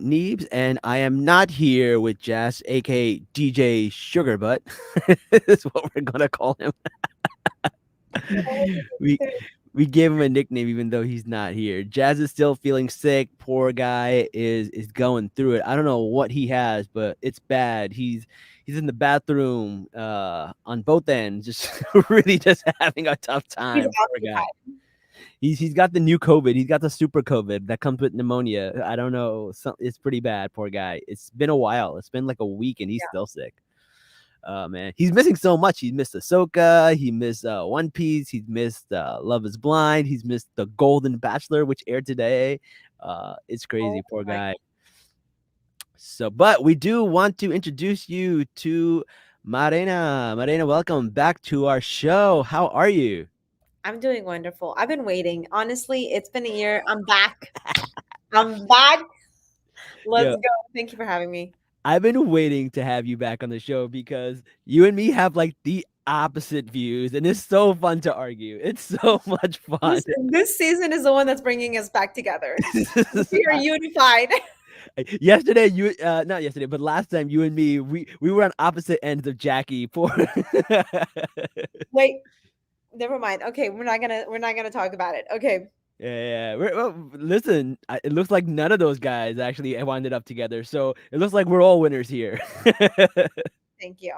Neebs, and I am not here with Jazz, aka DJ Sugarbutt. Is what we're gonna call him. we we gave him a nickname even though he's not here. Jazz is still feeling sick. Poor guy is going through it. I don't know what he has, but it's bad. He's in the bathroom on both ends, just really just having a tough He's time. Poor guy. occupied. He's got the new COVID. He's got the super COVID that comes with pneumonia. I don't know. It's pretty bad. Poor guy. It's been a while. It's been like a week, and he's Yeah. still sick. Oh man, he's missing so much. He missed Ahsoka. He missed One Piece. He's missed Love Is Blind. He's missed The Golden Bachelor, which aired today. It's crazy. Oh Poor my. guy. So, but we do want to introduce you to Marina. Marina, welcome back to our show. How are you? I'm doing wonderful. I've been waiting. Honestly, it's been a year. I'm back. I'm back. Let's Yeah. go. Thank you for having me. I've been waiting to have you back on the show because you and me have like the opposite views, and it's so fun to argue. It's so much fun. This season is the one that's bringing us back together. We are unified. Yesterday, you not yesterday, but last time, you and me, we were on opposite ends of Jackie. For Wait, never mind. Okay, we're not gonna talk about it. Okay. yeah. Well, listen, it looks like none of those guys actually winded up together, so it looks like we're all winners here. Thank you.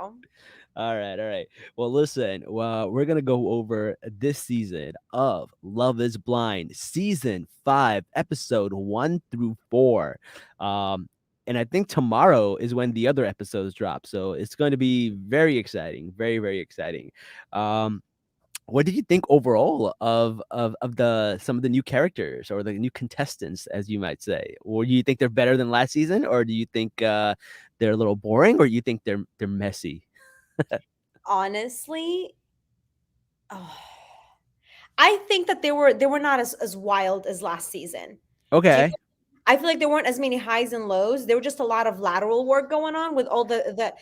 All right, all right. Well, listen, we're gonna go over this season of Love Is Blind, season 5, episode 1 through 4. And I think tomorrow is when the other episodes drop, so it's going to be very exciting, very, very exciting. What did you think overall of the some of the new characters or the new contestants, as you might say? Or do you think they're better than last season, or do you think they're a little boring, or you think they're messy? Honestly, oh, I think that they were not as wild as last season. Do you Okay. I feel like there weren't as many highs and lows. There were just a lot of lateral work going on with all the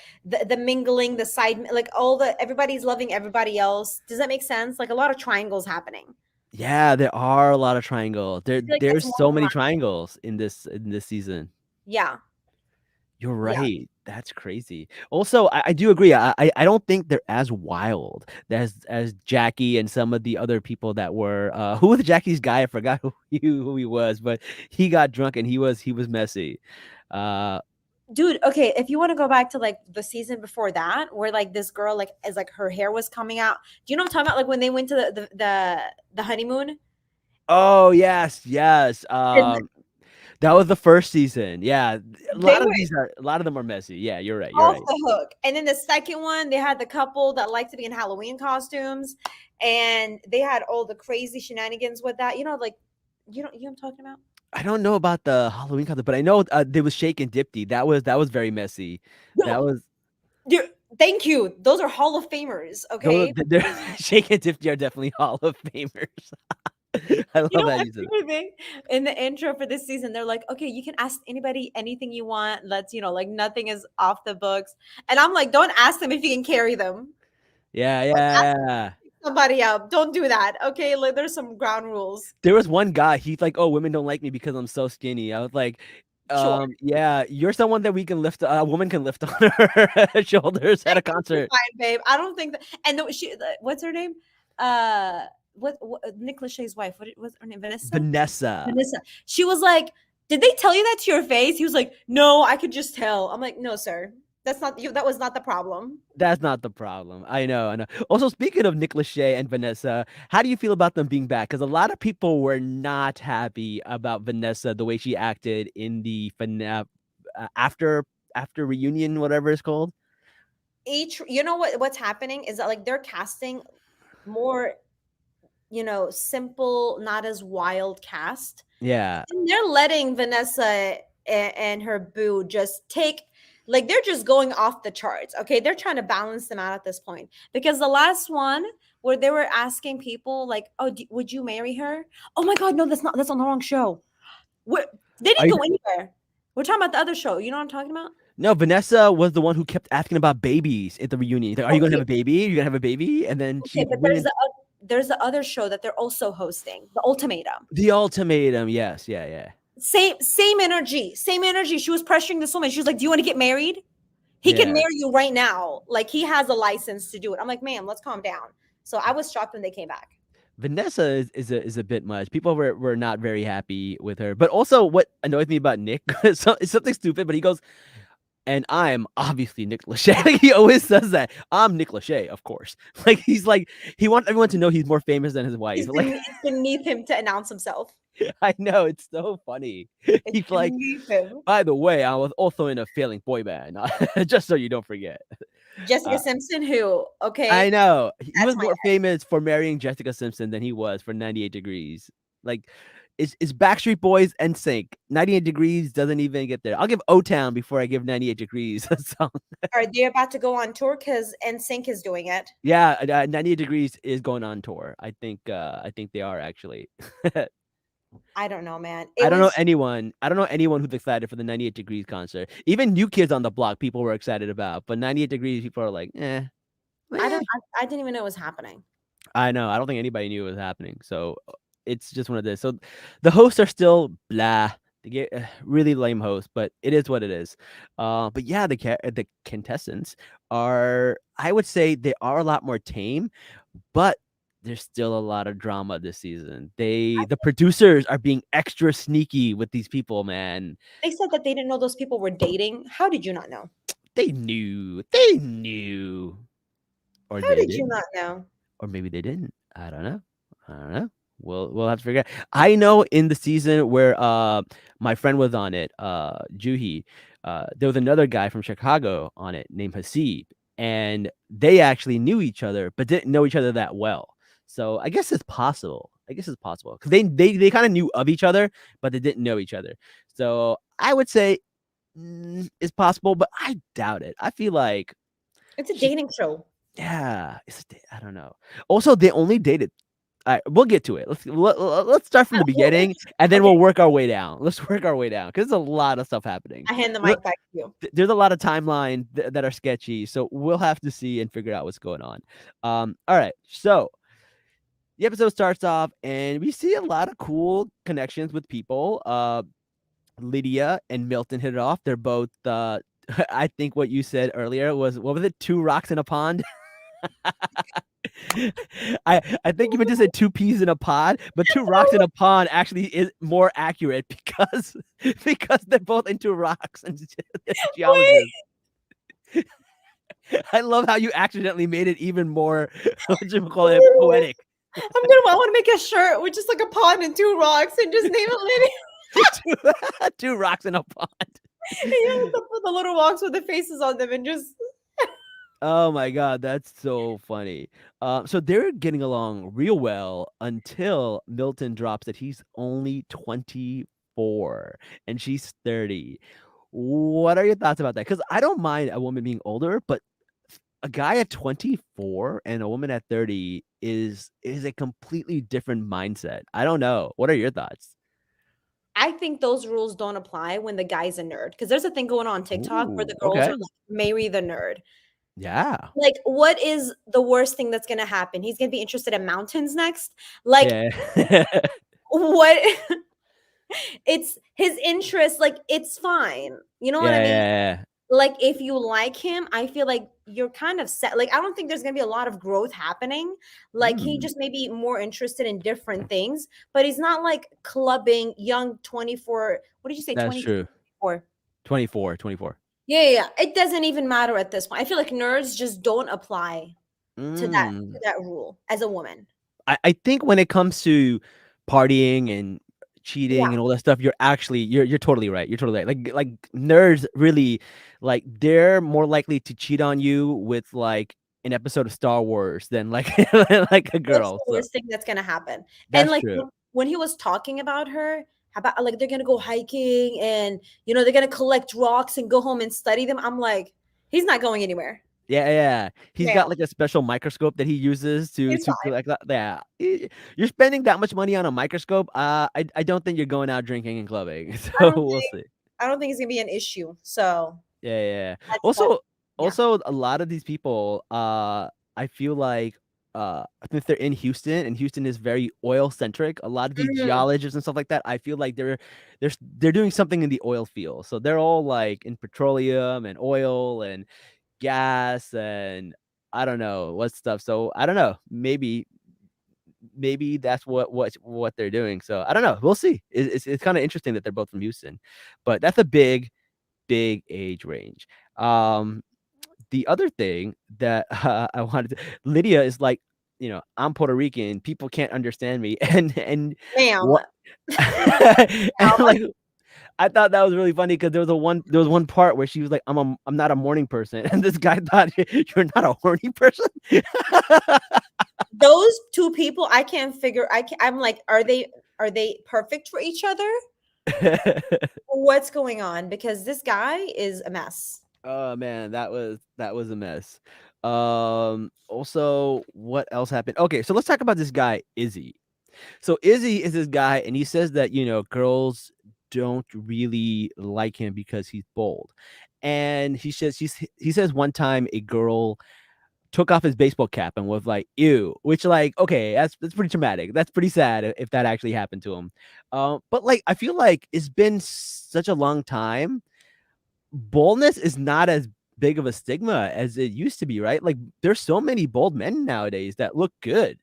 mingling, the side, like all the everybody's loving everybody else. Does that make sense? Like a lot of triangles happening. Yeah, there are a lot of triangles. I feel like that's There's more so many drama. triangles in this season. Yeah, You're yeah. right. That's crazy. Also, I do agree. I don't think they're as wild as Jackie and some of the other people that were who was Jackie's guy? I forgot who he was, but he got drunk and he was messy. Uh Dude, okay, if you want to go back to like the season before that, where like this girl like is like her hair was coming out. Do you know what I'm talking about? Like when they went to the honeymoon oh yes, yes. and That was the first season. Yeah. they were A lot of them are messy. Yeah, you're right. You're off right. the hook. And then the second one, they had the couple that liked to be in Halloween costumes, and they had all the crazy shenanigans with that. You know, like you know what I'm talking about? I don't know about the Halloween concert, but I know there was Shake and Dipty. That was very messy. That No, was thank you. Those are Hall of Famers. Okay. Shake and Dipty are definitely Hall of Famers. I You love know that my you said that. favorite thing in the intro for this season, they're like, okay, you can ask anybody anything you want. Let's, like nothing is off the books. And I'm like, don't ask them if you can carry them. Yeah, Like ask yeah. somebody up. Don't do that. Okay. Like there's some ground rules. There was one guy. He's like, "Oh, women don't like me because I'm so skinny." I was like, Sure. yeah, you're someone that we can lift. A woman can lift on her shoulders at a You're concert." fine, babe. I don't think that. And what's her name? What Nick Lachey's wife? What was her name? Vanessa. Vanessa. Vanessa. She was like, "Did they tell you that to your face?" He was like, "No, I could just tell." I'm like, "No, sir. That's not you. That was not the problem." That's not the problem. I know, I know. Also, speaking of Nick Lachey and Vanessa, how do you feel about them being back? Because a lot of people were not happy about Vanessa the way she acted in the after reunion, whatever it's called. You know what's happening is that like they're casting more, simple, not as wild cast. Yeah, And they're letting Vanessa and her boo just take, like, they're just going off the charts. Okay. They're trying to balance them out at this point because the last one where they were asking people, like, oh, would you marry her? Oh my God, no, that's on the wrong show. They are didn't you? go anywhere. We're talking about the other show. You know what I'm talking about? No, Vanessa was the one who kept asking about babies at the reunion. He's like, "Are you gonna have Okay. a baby? You're gonna have a baby?" And then she Okay. But wouldn't. there's the other show that they're also hosting, The Ultimatum. The ultimatum. Yes, yeah, yeah. same energy, same energy. She was pressuring this woman. She was like, "Do you want to get married? He can Yeah. marry you right now. Like he has a license to do it." I'm like, "Ma'am, let's calm down." So I was shocked when they came back. Vanessa is a bit much. People were not very happy with her. But also, what annoys me about Nick, it's something stupid, but he goes, and I'm obviously Nick Lachey. Like, he always says that. I'm Nick Lachey, of course. Like he wants everyone to know he's more famous than his wife. Like, It's beneath him to announce himself. I know it's so funny. It's He's like, beneath him. by the way, I was also in a failing boy band, just so you don't forget. Jessica Uh, Simpson, who, I okay, know he that's was my more famous for marrying Jessica Simpson than he was for 98 Degrees. Like, it's Backstreet Boys and Sync. 98 Degrees doesn't even get there. I'll give O Town before I give 98 Degrees a song. Are they about to go on tour? Because NSYNC is doing it. Yeah, 98 Degrees is going on tour. I think they are actually. I don't know, man. It was I don't know anyone who's excited for the 98 Degrees concert. Even New Kids on the Block, people were excited about, but 98 Degrees, people are like, I eh. don't I didn't even know it was happening. I know. I don't think anybody knew it was happening. So it's just one of this. So the hosts are still blah. They get really lame hosts, but it is what it is. But yeah, the contestants are. I would say they are a lot more tame, but there's still a lot of drama this season. The producers are being extra sneaky with these people, man. They said that they didn't know those people were dating. How did you not know? They knew. They knew. Or How they did you didn't. not know? Or maybe they didn't. I don't know. I don't know. We'll have to figure out. I know in the season where my friend was on it, Juhi, there was another guy from Chicago on it named Hasib, and they actually knew each other, but didn't know each other that well. So I guess it's possible. I guess it's possible because they kind of knew of each other, but they didn't know each other. So I would say it's possible, but I doubt it. I feel like It's a she, dating show. yeah, I don't know. Also, they only dated. We'll get to it. Let's start from the beginning, and then Okay, we'll work our way down. Let's work our way down because there's a lot of stuff happening. I hand the Look, mic back to you. there's a lot of timeline that are sketchy, so we'll have to see and figure out what's going on. All right. So the episode starts off, and we see a lot of cool connections with people. Lydia and Milton hit it off. They're both. I think what you said earlier was what was it? Two rocks in a pond. I think you meant to say two peas in a pod, but two rocks in a pond actually is more accurate because because they're both into rocks and Wait, geologists. I love how you accidentally made it even more what you call it literally. poetic. I want to make a shirt with just like a pond and two rocks and just name it Lydia. two, two rocks in a pond. And you have to put the little rocks with the faces on them and just Oh my god, that's so funny. So they're getting along real well until Milton drops that he's only 24 and she's 30. What are your thoughts about that? Because I don't mind a woman being older, but a guy at 24 and a woman at 30 is a completely different mindset. I don't know. What are your thoughts? I think those rules don't apply when the guy's a nerd because there's a thing going on TikTok where the Ooh, girls okay. are like, marry the nerd. Yeah. Like, what is the worst thing that's gonna happen? He's gonna be interested in mountains next. Like, Yeah. what? It's his interest. Like, it's fine. You know what I Yeah, mean? yeah, Like, if you like him, I feel like you're kind of set. Like, I don't think there's gonna be a lot of growth happening. yeah. Like, he just may be more interested in different things, but he's not like clubbing young 24. What did you say? That's true. 24. 24, 24. Yeah, yeah, yeah. It doesn't even matter at this point. I feel like nerds just don't apply Mm. to that rule as a woman. I think when it comes to partying and cheating Yeah. and all that stuff, you're totally right. You're totally right. Like nerds really like they're more likely to cheat on you with like an episode of Star Wars than like like a What's girl. the So worst thing that's gonna happen? And that's like true. when he was talking about her, about like they're gonna go hiking and they're gonna collect rocks and go home and study them. I'm like, he's not going anywhere. Yeah, yeah. He's Yeah, got like a special microscope that he uses he's to fine. collect that. Yeah, you're spending that much money on a microscope. I don't think you're going out drinking and clubbing. I So don't we'll think see. I don't think it's gonna be an issue. So Yeah, yeah. that's fun. Also, Yeah. a lot of these people, I feel like I think they're in Houston, and Houston is very oil centric. A lot of the Mm, geologists and stuff like that, I feel like they're doing something in the oil field. So they're all like in petroleum and oil and gas and I don't know what stuff. So I don't know. Maybe that's what they're doing. So I don't know. We'll see. It's kind of interesting that they're both from Houston, but that's a big age range. Um, the other thing that I wanted to, Lydia is like, I'm Puerto Rican. People can't understand me, and ma'am, what, and like I thought that was really funny because there was one part where she was like, I'm not a morning person, and this guy thought you're not a horny person. those two people, I can't figure. I'm like, are they perfect for each other? What's going on? Because this guy is a mess. Oh man, that was a mess. Also, what else happened? Okay, so let's talk about this guy, Izzy. So Izzy is this guy, and he says that girls don't really like him because he's bold. And he says one time a girl took off his baseball cap and was like, "Ew," which like, okay, that's pretty traumatic. That's pretty sad if that actually happened to him. But like, I feel like it's been such a long time. Boldness is not as big of a stigma as it used to be, right? Like there's so many bold men nowadays that look good.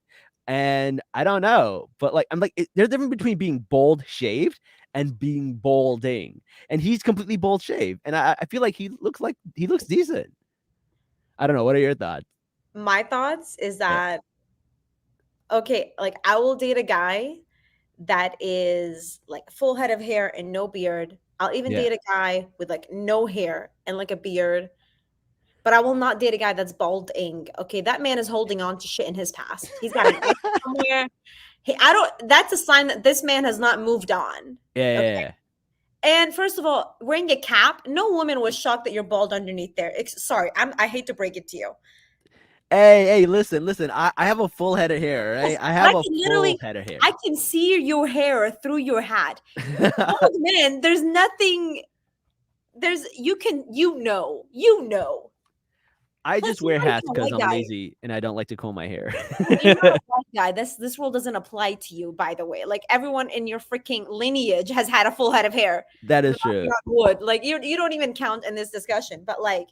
And I don't know, but like I'm like there's a difference between being bold shaved and being bolding. And he's completely bold shaved. And I feel like he looks decent. I don't know. What are your thoughts? My thoughts is Yeah. that okay, like I will date a guy that is like full head of hair and no beard. I'll even Yeah. date a guy with like no hair and like a beard, but I will not date a guy that's balding. Okay, that man is holding on to shit in his past. He's got an ex somewhere. I don't. That's a sign that this man has not moved on. Yeah, Okay. yeah, yeah. And first of all, wearing a cap, no woman was shocked that you're bald underneath there. Sorry, I hate to break it to you. Hey, listen. I have a full head of hair, Yes, right? I but I have a can full literally, head of I hair. can see your hair through your hat. Bald men, there's nothing. There's you know. I Plus, just you're wear not hats even a because white I'm guy. lazy and I don't like to comb my hair. You're not a white guy. This rule doesn't apply to you, by the way. Like everyone in your freaking lineage has had a full head of hair. That is Knocking true. on wood. Like you don't even count in this discussion. But like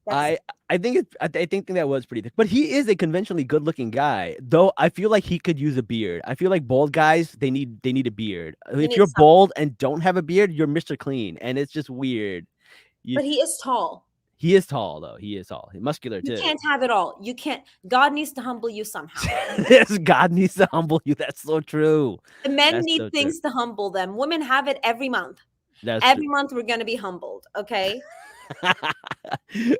that's I I think I think that was pretty thick. But he is a conventionally good looking guy. Though I feel like he could use a beard. I feel like bald guys, they need a beard. he If you're needs some. bald and don't have a beard, you're Mr. Clean. And it's just weird. You But he is tall. He is tall though. He is tall. He's muscular You too. can't have it all. You can't. God needs to humble you somehow. Yes, God needs to humble you. That's so true. The men That's need so true. things to humble them. Women have it every month. That's true. Every month we're gonna be humbled. Okay.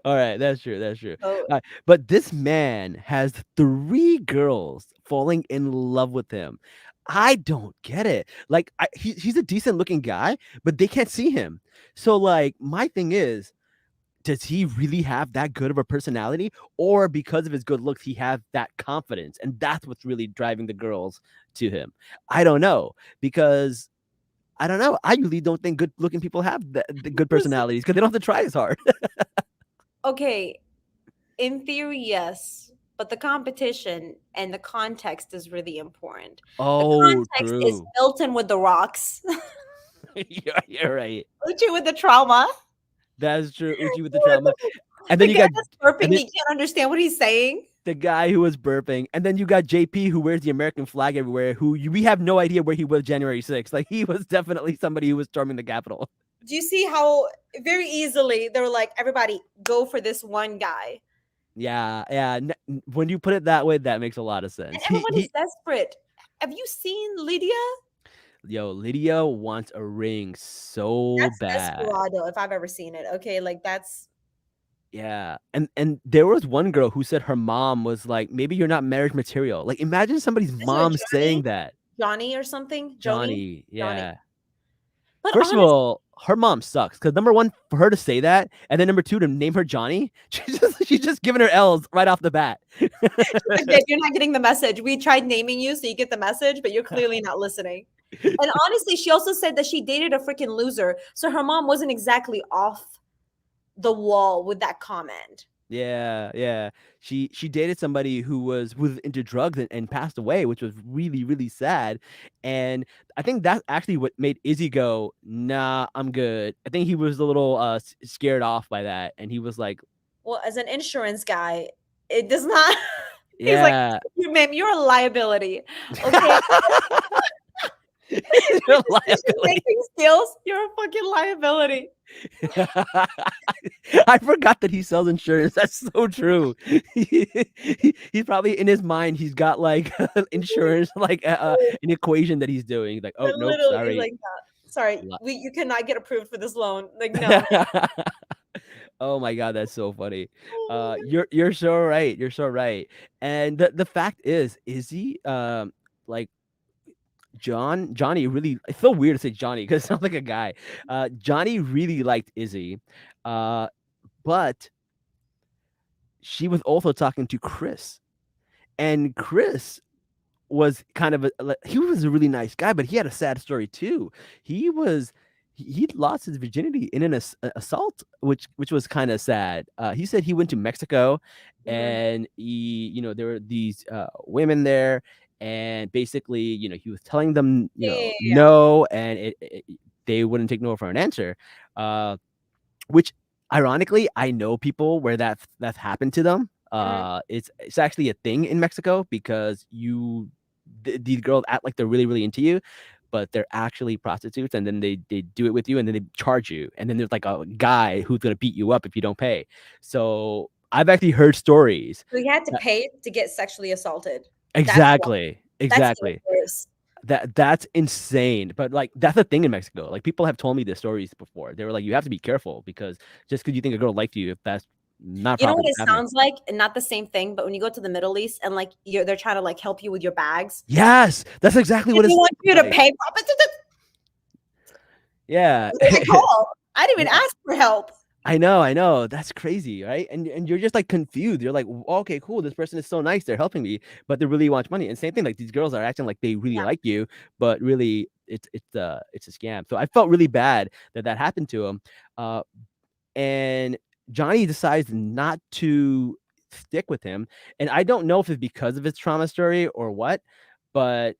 All right, that's true. That's true. So But this man has three girls falling in love with him. I don't get it. Like, he's a decent looking guy, but they can't see him. So, like, my thing is, does he really have that good of a personality, or because of his good looks, he has that confidence, and that's what's really driving the girls to him? I don't know because I don't know. I usually don't think good looking people have the good listen, personalities because they don't have to try as hard. okay, in theory, yes, but the competition and the context is really important. The Oh, context is true. Milton with the rocks, You're right. Uchi with the trauma, That's true. Uchi with the trauma, and the then you guy got that's burping, and then he can't understand what he's saying. the guy who was burping, and then you got JP who wears the American flag everywhere. We have no idea where he was January 6th. Like he was definitely somebody who was storming the Capitol. Do you see how very easily they were like, everybody go for this one guy? Yeah, yeah. When you put it that way, that makes a lot of And sense. everyone is desperate. Have you seen Lydia? Yo, Lydia wants a ring so That's bad. desperado if I've ever seen it. Okay, like that's Yeah. And there was one girl who said her mom was like, maybe you're not marriage material. Like imagine somebody's isn't it mom saying that. Johnny or something? Joni? Johnny, Johnny. yeah. But First of honestly, all, her mom sucks. Cause number one, for her to say that, and then number two, to name her Johnny, she's just giving her L's right off the bat. like, babe, you're not getting the message. We tried naming you so you get the message, but you're clearly not listening. And honestly, she also said that she dated a freaking loser. So her mom wasn't exactly off the wall with that comment. Yeah, yeah. She dated somebody who was into drugs and passed away, which was really, really sad. And I think that's actually what made Izzy go, "Nah, I'm good." I think he was a little scared off by that, and he was like, Well, as an insurance guy, it does not. He's like, "Yeah." you, ma'am, you're a liability. Okay. Your Your decision liability. making skills, you're a fucking liability. I forgot that he sells insurance. That's so true. He's probably in his mind. He's got like insurance, like an equation that he's doing. Like, oh But nope, literally, he's sorry. like, "No, sorry, Li- you cannot get approved for this loan." Like, no. Oh my god, that's so funny. Oh my You're so right. You're so right. And the fact is he like Johnny really, it's so weird to say Johnny because it sounds like a guy. Johnny really liked Izzy. Uh but she was also talking to Chris. And Chris was kind of he was a really nice guy, but he had a sad story too. He was he lost his virginity in an assault, which was kind of sad. He said he went to Mexico, Mhm. and there were these women there, and basically, he was telling them, Yeah, yeah, yeah. no, and they wouldn't take no for an answer. Uh, which ironically, I know people where that's happened to them. Mhm. It's actually a thing in Mexico because these girls act like they're really, really into you, but they're actually prostitutes, and then they do it with you, and then they charge you, and then there's like a guy who's gonna beat you up if you don't pay. So I've actually heard stories. So he had to that- pay to get sexually assaulted. That's why. exactly, That's even exactly. worse. That's insane. But like that's a thing in Mexico. Like people have told me the stories before. They were like, you have to be careful because just because you think a girl liked you, if that's not You know what properly it happening. sounds like? Not the same thing, but when you go to the Middle East and like they're trying to like help you with your bags. Yes, that's exactly If what it you sounds want you to like. pay, Yeah. like, call. I didn't even Yeah. ask for help. I know. That's crazy, right? And you're just like confused. You're like, okay, cool. This person is so nice. They're helping me, but they really want money. And same thing, like these girls are acting like they really Yeah. like you, but really it's a scam. So I felt really bad that happened to him. Uh, and Johnny decides not to stick with him. And I don't know if it's because of his trauma story or what, but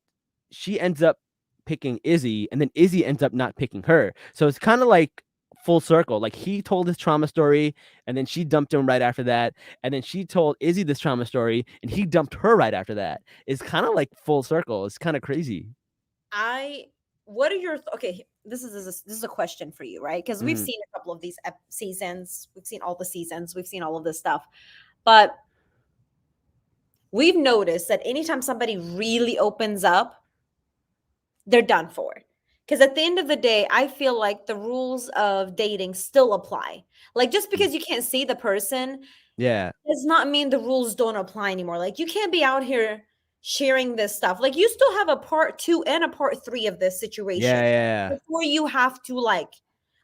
she ends up picking Izzy, and then Izzy ends up not picking her. So it's kind of like full circle. Like he told his trauma story, and then she dumped him right after that, and then she told Izzy this trauma story, and he dumped her right after that. It's kind of like full circle. It's kind of crazy. I what are your okay, this is a question for you, right? Because we've Mhm. seen a couple of these seasons, we've seen all the seasons, we've seen all of this stuff. But we've noticed that anytime somebody really opens up, they're done for. Because at the end of the day, I feel like the rules of dating still apply. Like just because you can't see the person Yeah. does not mean the rules don't apply anymore. Like you can't be out here sharing this stuff. Like you still have a part two and a part three of this Yeah. situation Yeah. before you have to like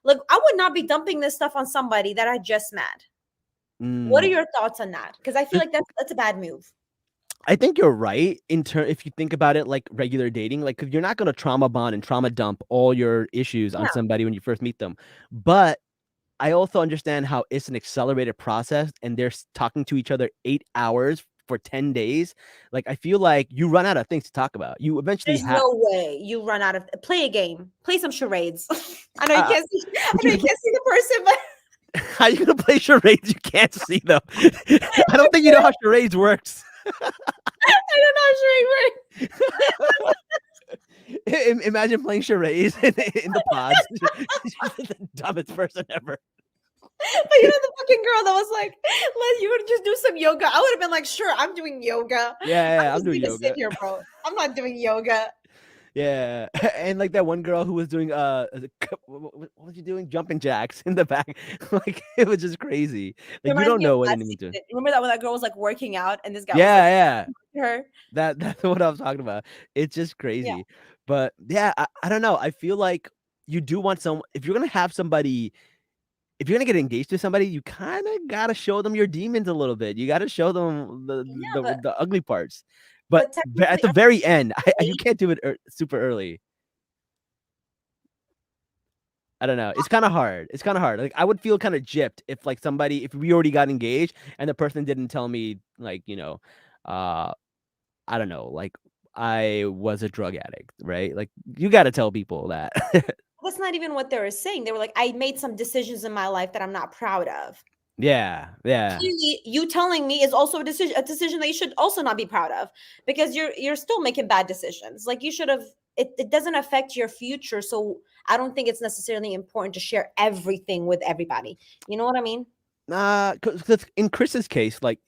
I would not be dumping this stuff on somebody that I just met. What are Mm. your thoughts on that? Because I feel like that's a bad move. I think you're right in turn if you think about it like regular dating, like 'cause you're not gonna trauma bond and trauma dump all your issues on Yeah. somebody when you first meet them. But I also understand how it's an accelerated process and they're talking to each other 8 hours for 10 days. Like I feel like you run out of things to talk about. You eventually There's have no way you run out of play a game. Play some charades. I know you uh, can't see I but know you you can't see the person, but how are you gonna play charades? You can't see them. I don't think you know how charades works. I don't know charade works. Imagine playing charades in the pods. She's the dumbest person ever. But you know the fucking girl that was like, "Let you would just do some yoga." I would have been like, "Sure, I'm doing yoga. Yeah, I'm yeah, I'm just doing gonna sit yoga. here, bro. I'm not doing yoga." Yeah, and like that one girl who was doing what was she doing? Jumping jacks in the back. Like it was just crazy. It Like you reminds don't me of know what last anyone's doing. season. Remember that when that girl was like working out and this guy was like Yeah, yeah. her? That's what I was talking about. It's just Yeah. crazy. But yeah, I don't know. I feel like you do want some if you're gonna have somebody if you're gonna get engaged to somebody, you kind of gotta show them your demons a little bit. You gotta show them Yeah, the ugly parts. But but at technically the aren't very end, you they can't do it super early. I don't know. It's kind of hard. It's kind of hard. Like I would feel kind of gypped if like somebody if we already got engaged and the person didn't tell me like, uh I don't know, like I was a drug addict, right? Like you got to tell people that. That's not even what they were saying. They were like, I made some decisions in my life that I'm not proud of. Yeah. Yeah. Clearly, you telling me is also a decision that you should also not be proud of, because you're still making bad decisions. Like you should have, it doesn't affect your future. So I don't think it's necessarily important to share everything with everybody. You know what I mean? Because in Chris's case, like,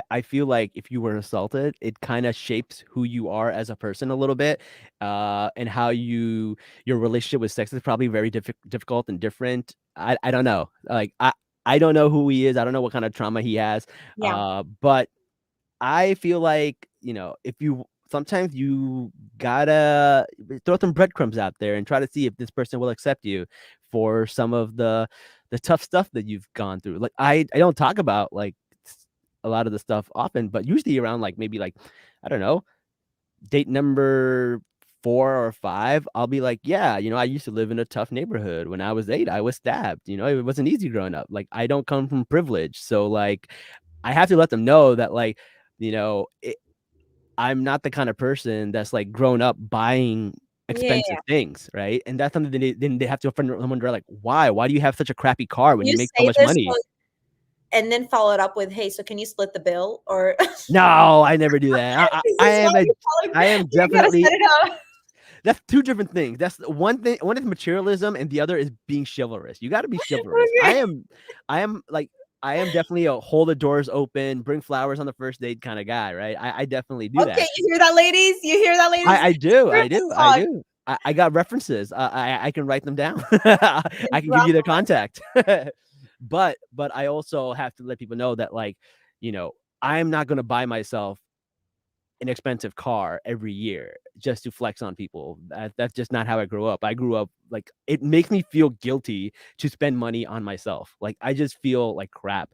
I feel like if you were assaulted, it kind of shapes who you are as a person a little bit, and how your relationship with sex is probably very difficult and different. I don't know. Like, I don't know who he is. I don't know what kind of trauma he has. Yeah. But I feel like, if you sometimes you gotta throw some breadcrumbs out there and try to see if this person will accept you for some of the tough stuff that you've gone through. Like I don't talk about like a lot of the stuff often, but usually around like maybe like I don't know, date number 4 or 5, I'll be like, yeah, I used to live in a tough neighborhood. When I was 8, I was stabbed. It wasn't easy growing up. Like I don't come from privilege, so like I have to let them know that like you know I'm not the kind of person that's like grown up buying Yeah, expensive yeah. things, right? And that's something that then they have to wonder like, why do you have such a crappy car when you You make so say much this, money? and then follow it up with, "Hey, so can you split the bill?" Or No, I never do that. this is why you follow, I am you gotta definitely set it up. that's two different things. That's one thing. One is materialism, and the other is being chivalrous. You got to be chivalrous. Okay. I am like, I am definitely a hold the doors open, bring flowers on the first date kind of guy, right? I definitely do Okay, that. you hear that, ladies? You hear that, ladies? I do, Hear I this do, I talk. do. I got references. I can write them down. I can give Drop you their 'em. contact. But I also have to let people know that like, you know, I'm not gonna buy myself an expensive car every year just to flex on people. That's just not how I grew up. I grew up like it makes me feel guilty to spend money on myself. Like I just feel like crap.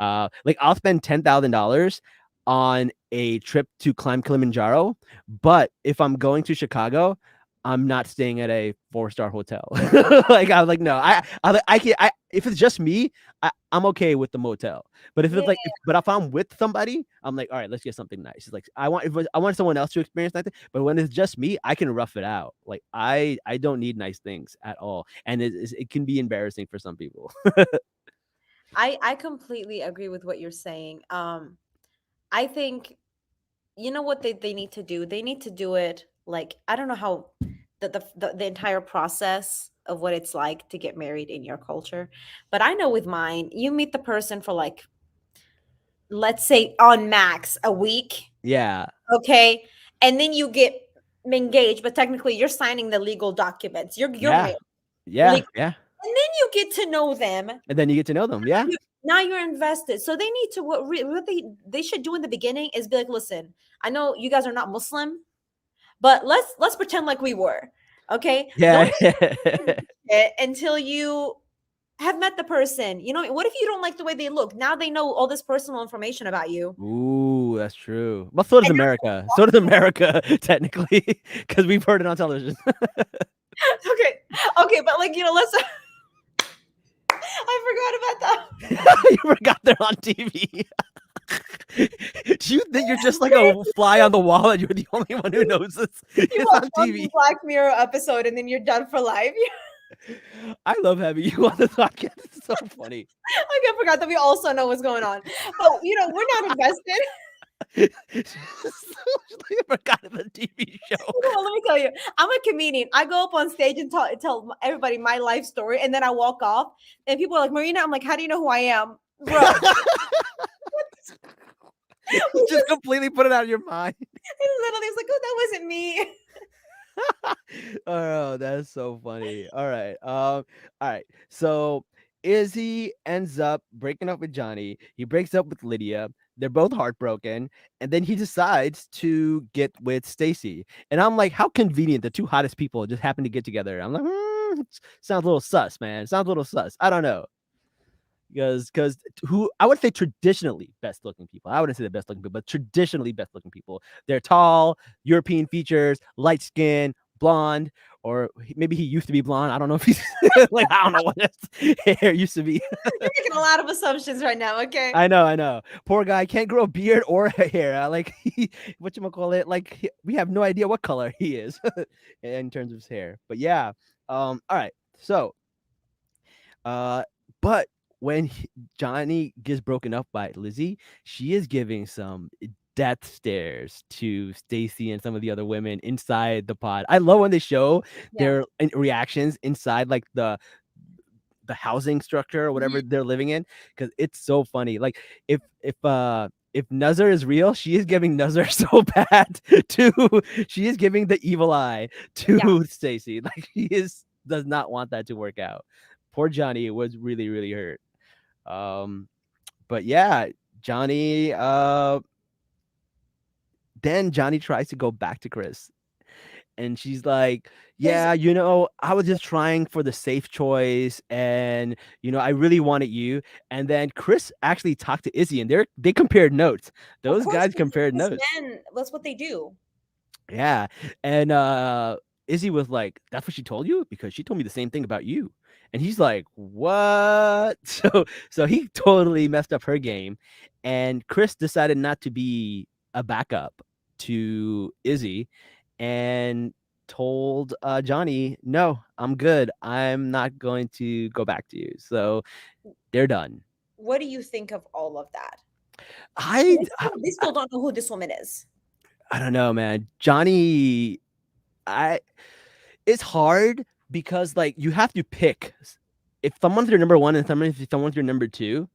Like I'll spend $10,000 on a trip to climb Kilimanjaro, but if I'm going to Chicago, I'm not staying at a 4-star hotel. Like I was like, no, I can't. If it's just me, I'm okay with the motel. But if Yeah. it's like, but if I'm with somebody, I'm like, all right, let's get something nice. It's like I want someone else to experience that thing. But when it's just me, I can rough it out. Like I don't need nice things at all, and it can be embarrassing for some people. I completely agree with what you're saying. I think, you know what they need to do? They need to do it like, I don't know how the entire process of what it's like to get married in your culture. But I know with mine, you meet the person for like, let's say on max a week, Yeah, okay? And then you get engaged, but technically you're signing the legal documents. You're yeah, married. yeah, Legal. yeah. And then you get to know them. And then you get to know them. Yeah, Now you're invested. So they need to, what they should do in the beginning is be like, listen, I know you guys are not Muslim, but let's pretend like we were. Okay? yeah. Don't it until you have met the person. You know, what if you don't like the way they look? Now they know all this personal information about you. Ooh, that's true. Well, so does And America. So does America, technically, because we've heard it on television. okay. Okay, but like, let's I forgot about that. You forgot they're on TV. Do you think you're just like a fly on the wall and you're the only one who knows this? You It's watch on one TV. Black Mirror episode and then you're done for life. I love having you on the podcast. It's so funny. Like I forgot that we also know what's going on. But we're not invested. You forgot the TV show. Let me tell you, I'm a comedian. I go up on stage and tell everybody my life story, and then I walk off, and people are like, "Marina," I'm like, "How do you know who I am, bro?" You just completely put it out of your mind. Literally, it's like, "Oh, that wasn't me." Oh, that's so funny. All right. So Izzy ends up breaking up with Johnny. He breaks up with Lydia. They're both heartbroken, and then he decides to get with Stacy. And I'm like, how convenient the two hottest people just happen to get together. I'm like, sounds a little sus, man. Sounds a little sus. I don't know. Because who I would say traditionally best looking people. I wouldn't say the best looking people, but traditionally best looking people. They're tall, European features, light skin, blonde, or maybe he used to be blonde. I don't know if he's like I don't know what his hair used to be. You're making a lot of assumptions right now, okay? I know, I know. Poor guy can't grow a beard or a hair. Like what you call it? Like we have no idea what color he is in terms of his hair. But yeah, all right. So, uh, but when Johnny gets broken up by Lizzie, she is giving some death stares to Stacy and some of the other women inside the pod. I love when they show Yeah. their reactions inside like the housing structure or Mhm. whatever they're living in, because it's so funny. Like if Nuzzer is real, she is giving Nuzzer so bad to she is giving the evil eye Yeah. to Stacy. Like she is does not want that to work out. Poor Johnny was really, really hurt. Um but yeah, Johnny then Johnny tries to go back to Chris, and she's like, Here's yeah, I was just trying for the safe choice, and I really wanted you. And then Chris actually talked to Izzy, and they compared notes. of Those course, guys compared because notes. men, that's what they do. Yeah. And Izzy was like, that's what she told you? Because she told me the same thing about you. And he's like, what? So he totally messed up her game. And Chris decided not to be a backup to Izzy and told Johnny, no, I'm good. I'm not going to go back to you. So they're done. What do you think of all of that? I They still don't know who this woman is. I don't know, man. Johnny, I it's hard because like you have to pick if someone's your number one and someone's your number two.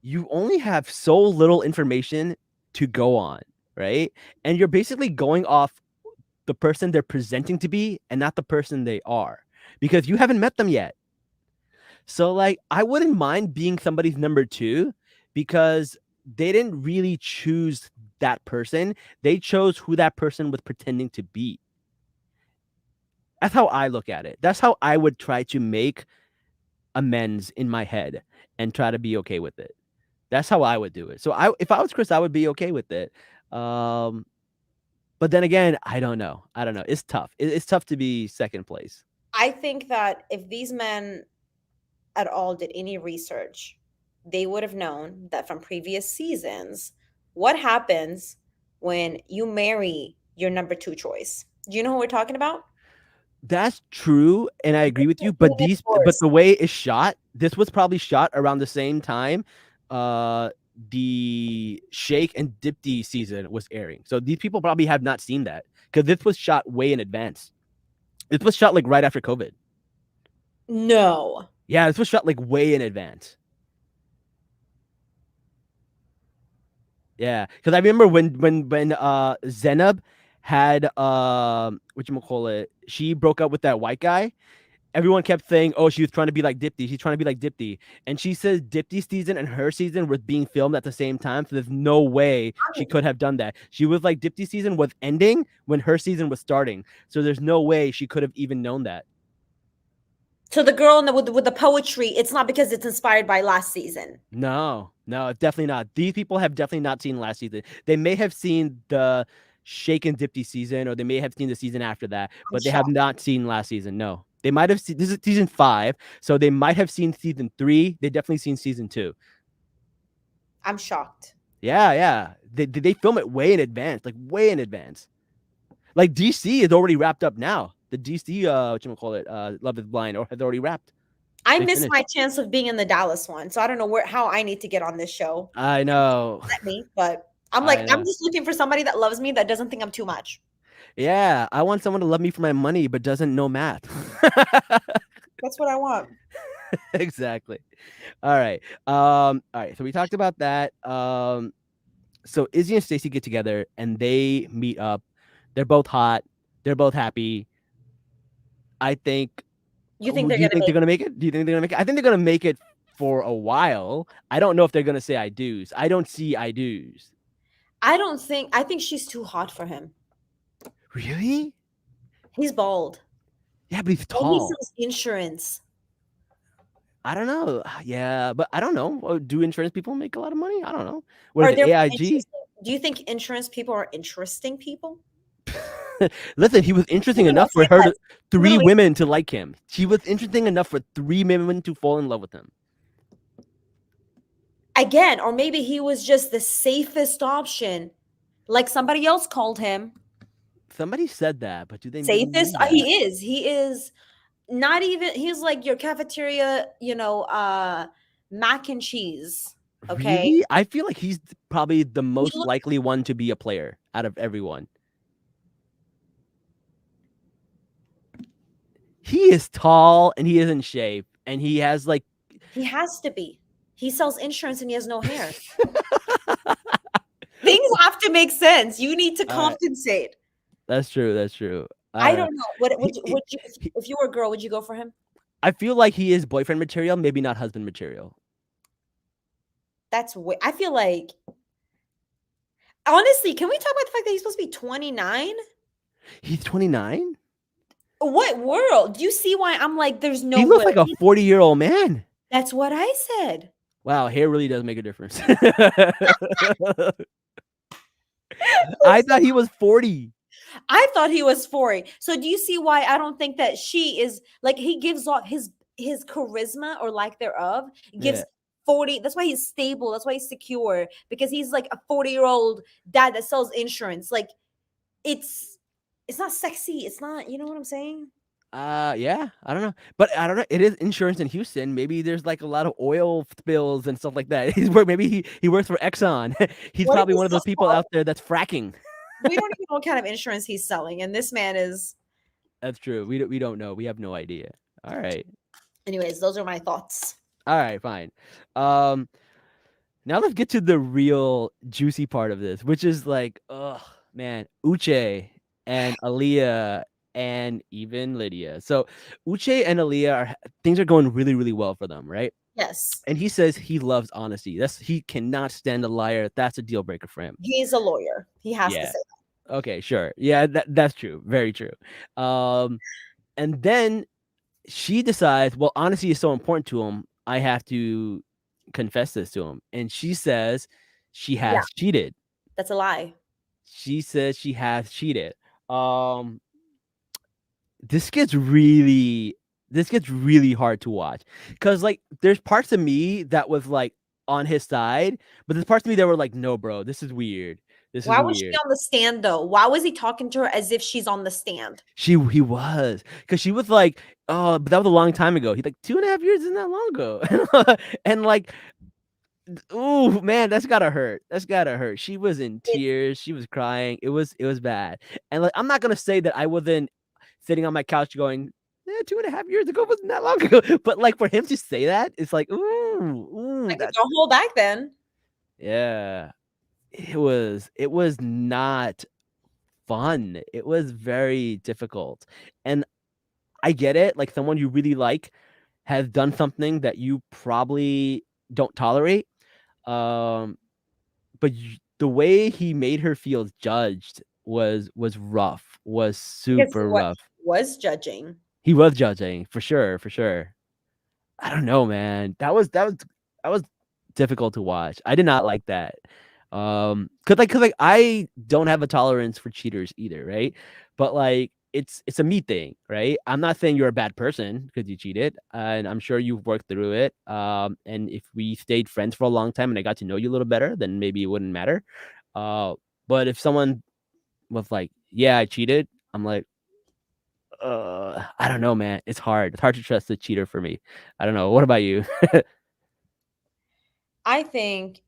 You only have so little information to go on, right? And you're basically going off the person they're presenting to be and not the person they are, because you haven't met them yet. So like I wouldn't mind being somebody's number two, because they didn't really choose that person. They chose who that person was pretending to be. That's how I look at it. That's how I would try to make amends in my head and try to be okay with it. That's how I would do it. So if I was Chris, I would be okay with it. Um, but then again, I don't know. I don't know. It's tough. It's tough to be second place. I think that if these men at all did any research, they would have known that from previous seasons what happens when you marry your number two choice. Do you know who we're talking about? That's true, and I agree with you. Being But divorced. the way it's shot, this was probably shot around the same time the Shake and Dipti season was airing. So these people probably have not seen that, because this was shot way in advance. This was shot like right after COVID. No. Yeah, this was shot like way in advance. Yeah, because I remember when Zenab had what you call it, she broke up with that white guy. Everyone kept saying, "Oh, she was trying to be like Dipti. She's trying to be like Dipti," and she says Dipti's season and her season was being filmed at the same time, so there's no way she could have done that. She was like Dipti's season was ending when her season was starting, so there's no way she could have even known that. So the girl in with the poetry, it's not because it's inspired by last season. No, no, definitely not. These people have definitely not seen last season. They may have seen the Shake and Dipti season, or they may have seen the season after that, I'm but they have shocked. not seen last season. No, they might have seen, this is season 5, so they might have seen season 3. They definitely seen season 2. I'm shocked. Yeah, yeah. They film it way in advance, like way in advance. Like DC is already wrapped up now. The DC what you call it, Love is Blind, or has already wrapped. I They missed finished. my chance of being in the Dallas one, so I don't know how I need to get on this show. I know. Let me, but I'm like, I I'm know. just looking for somebody that loves me that doesn't think I'm too much. Yeah, I want someone to love me for my money but doesn't know math. That's what I want. Exactly. All right, so we talked about that. So Izzy and Stacy get together and they meet up. They're both hot. They're both happy. I think. You think Do they're you gonna think they're make? gonna make it? Do you think they're gonna make it? I think they're gonna make it for a while. I don't know if they're gonna say I do's. I don't see I do's. I don't think. I think she's too hot for him. Really? He's bald. Yeah, but he's And he tall. sells insurance. I don't know. Yeah, but I don't know. Do insurance people make a lot of money? I don't know. What is Are it? there more AIG? interesting? Do you think insurance people are interesting people? Listen, he was No, interesting no, no. enough for Same her to as three literally women to like him. She was interesting enough for three women to fall in love with him. again, or maybe he was just the safest option, like somebody else called him. Somebody said that, but do they really Safest? mean that? He is. He is not even, he's like your cafeteria, mac and cheese. Okay. Really? I feel like he's probably the He most looks likely one to be a player out of everyone. He is tall and he is in shape and he has like he has to be. He sells insurance and he has no hair. Things have to make sense. You need to uh, compensate. that's true. That's true. I Uh, don't know. What he, he, would you, he, if you were a girl, would you go for him? I feel like he is boyfriend material, maybe not husband material. That's way, I feel like, honestly, can we talk about the fact that he's supposed to be 29? He's 29. What world? Do you see why I'm like, there's no He looks way? like a 40-year-old man. That's what I said. Wow, hair really does make a difference. I So thought he was 40. I thought he was 40. So do you see why I don't think that she is like, he gives off his charisma or lack thereof Yeah. gives 40. That's why he's stable. That's why he's secure, because he's like a 40-year-old dad that sells insurance. Like it's it's not sexy. It's not, you know what I'm saying? Yeah, I don't know, but I don't know. It is insurance in Houston. Maybe there's like a lot of oil spills and stuff like that. Maybe he works for Exxon. He's What if probably he's one of so those people small? out there that's fracking. We don't even know what kind of insurance he's selling. And this man is, That's true. We don't know. We have no idea. All right. anyways, those are my thoughts. All right, fine. Um Now let's get to the real juicy part of this, which is like, oh man, Uche and Aaliyah and even Lydia. So Uche and Aaliyah are things are going really, really well for them, right? Yes. And he says he loves honesty. He cannot stand a liar. That's a deal breaker for him. He's a lawyer. He has to Yeah. say Okay, sure. Yeah, that's true. Very true. Um, and then she decides, well, honesty is so important to him. I have to confess this to him. And she says she that. Yeah, has cheated. that's a lie. She says she has cheated. Um, this gets really hard to watch because like there's parts of me that was like on his side, but there's parts of me that were like, no, bro, this is weird. This is Why was she weird. on the stand though? Why was he talking to her as if she's on the stand? He was because she was like, oh, but that was a long time ago. He's like 2.5 years isn't that long ago, and like, ooh, man, that's gotta hurt. That's gotta hurt. She was in It's tears. She was crying. It was bad. And like, I'm not gonna say that I wasn't sitting on my couch going, yeah, 2.5 years ago wasn't that long ago. But like for him to say that, it's like, like, that don't hold back then. yeah. It was not fun. It was very difficult. And I get it. Like someone you really like has done something that you probably don't tolerate. Um, but the way he made her feel judged was rough. Was Because super what rough. he was judging. He was judging for sure, for sure. I don't know, man. That was difficult to watch. I did not like that. Cause like I don't have a tolerance for cheaters either, right? But like it's a me thing, right? I'm not saying you're a bad person because you cheated, and I'm sure you've worked through it. And if we stayed friends for a long time and I got to know you a little better, then maybe it wouldn't matter. But if someone was like, "Yeah, I cheated," I'm like, I don't know, man. It's hard. It's hard to trust a cheater for me. I don't know. What about you? I think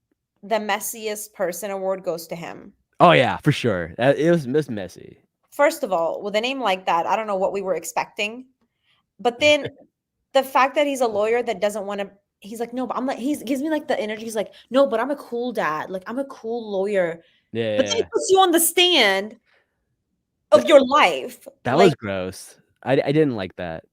the messiest person award goes to him. Oh yeah, for sure. It was messy. First of all, with a name like that, I don't know what we were expecting. But then the fact that he's a lawyer that doesn't want to, he's like, no, but I'm like, he gives me like the energy. He's like, no, but I'm a cool dad. Like, I'm a cool lawyer. But then he Yeah, puts you on the stand of that, your life. that Like, was gross. I didn't like that.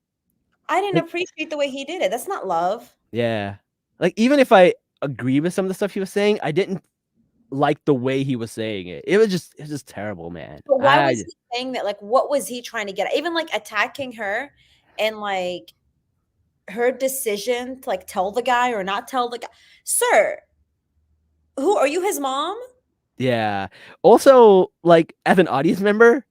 I didn't Like, appreciate the way he did it. That's not love. yeah, like even if I agree with some of the stuff he was saying, I didn't like the way he was saying it. It was just terrible, man. But why I was he saying that? Like, what was he trying to get at? Even like attacking her and like her decision to like tell the guy or not tell the guy. Sir, who are you, his mom? yeah. Also, like as an audience member,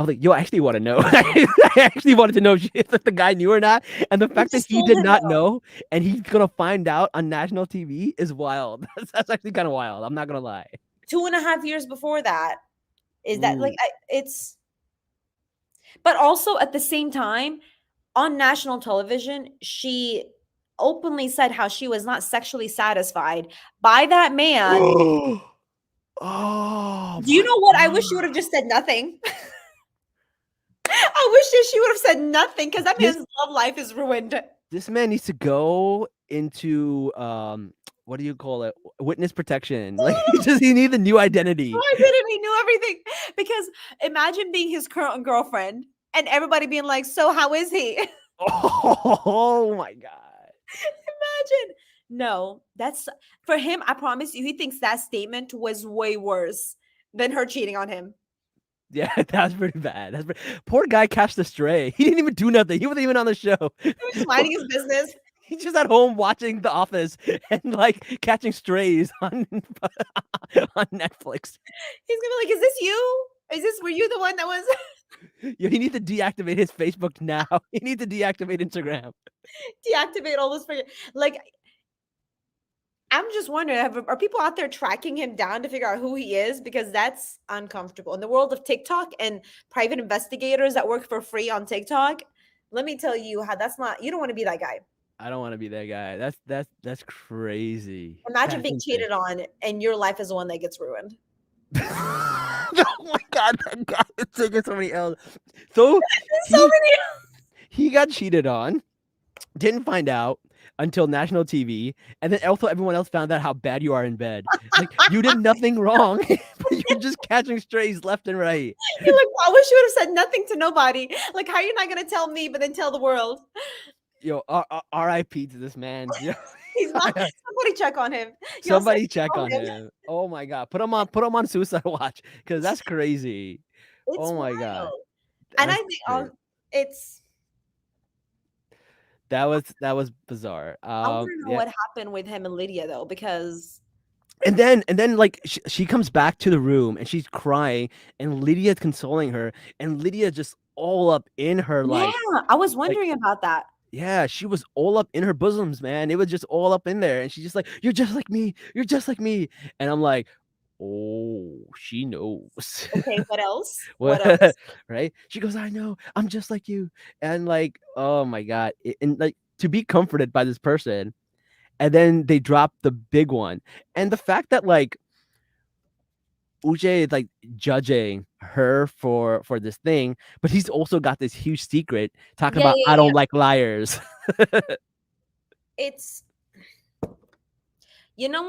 I was like, yo, I actually want to know. I actually wanted to know if the guy knew or not. And the You fact that just he told did him not though. know and he's gonna find out on national TV is wild. That's actually kind of wild. I'm not gonna lie. 2.5 years before that. Is that like Ooh. it's but also at the same time, on national television, she openly said how she was not sexually satisfied by that man. Oh Do you my know what? I wish she would have god. just said nothing. I wish that she would have said nothing because that This man's love life is ruined. this man needs to go into what do you call it? Witness protection. Like he needs a new identity. I didn't. He knew everything. Because imagine being his current girlfriend and everybody being like, "So how is he?" Oh my god. Imagine. No, that's for him. I promise you, he thinks that statement was way worse than her cheating on him. Yeah, that was pretty bad. Poor guy catched the stray. He didn't even do nothing. He wasn't even on the show. He was just minding his business. He's just at home watching The Office and like catching strays on on Netflix. He's gonna be like, "Is this you? Is this were you the one that was Yo, he needs to deactivate his Facebook now. He needs to deactivate Instagram. deactivate all this?" Like, I'm just wondering, are people out there tracking him down to figure out who he is? Because that's uncomfortable in the world of TikTok and private investigators that work for free on TikTok. Let me tell you how that's not. You don't want to be that guy. I don't want to be that guy. That's crazy. Imagine That's being insane. cheated on, and your life is the one that gets ruined. Oh my god, that guy is taking so many L's. So So he many. he got cheated on, didn't find out until national TV, and then also everyone else found out how bad you are in bed. Like you did nothing wrong, but you're just catching strays left and right. You're like, "Well, I wish you would have said nothing to nobody. Like, how are you not gonna tell me, but then tell the world? Yo, R.I.P. to this man. Yo, He's not. Somebody check on him. Yo, somebody somebody check call on him. him. Oh my god, put him on suicide watch because that's crazy. It's Oh my god, wild, and I that's think crazy. it's. That was bizarre. I want to know Yeah. what happened with him and Lydia though, because And then like she comes back to the room and she's crying and Lydia's consoling her and Lydia just all up in her yeah, I was like wondering about that. yeah, she was all up in her bosoms, man. It was just all up in there and she's just like, "You're just like me. You're just like me." And I'm like, "Oh, she knows." Okay, what else? What What else? right? She goes, "I know. I'm just like you." And like, oh my god. And like to be comforted by this person and then they drop the big one. And the fact that like Uche is like judging her for this thing, but he's also got this huge secret talking Yeah, about yeah, I yeah. don't like liars. It's do you know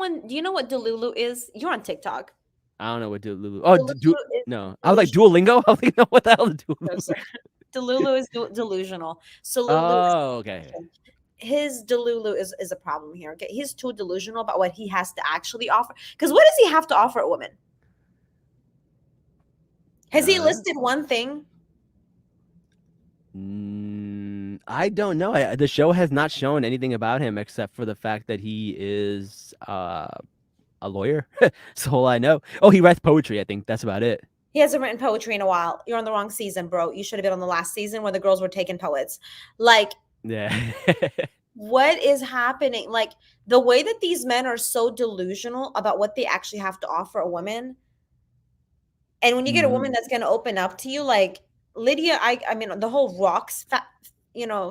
what Delulu is? You're on TikTok. I don't know what Lulu. Oh, Delulu is no. I was like delusional. Duolingo. I was like, no, what the hell is No, Duolingo? sir. Delulu is delusional. So Lulu is Oh, okay. his Delulu is a problem here. Okay, he's too delusional about what he has to actually offer. Because what does he have to offer a woman? Has he Uh, listed one thing? I don't know. The show has not shown anything about him except for the fact that he is a lawyer. That's all I know. Oh, he writes poetry. I think that's about it. He hasn't written poetry in a while. You're on the wrong season, bro. You should have been on the last season where the girls were taking poets. Like, Yeah. what is happening? Like, the way that these men are so delusional about what they actually have to offer a woman. And when you get a woman Mhm. that's going to open up to you, like Lydia, I mean, the whole rocks,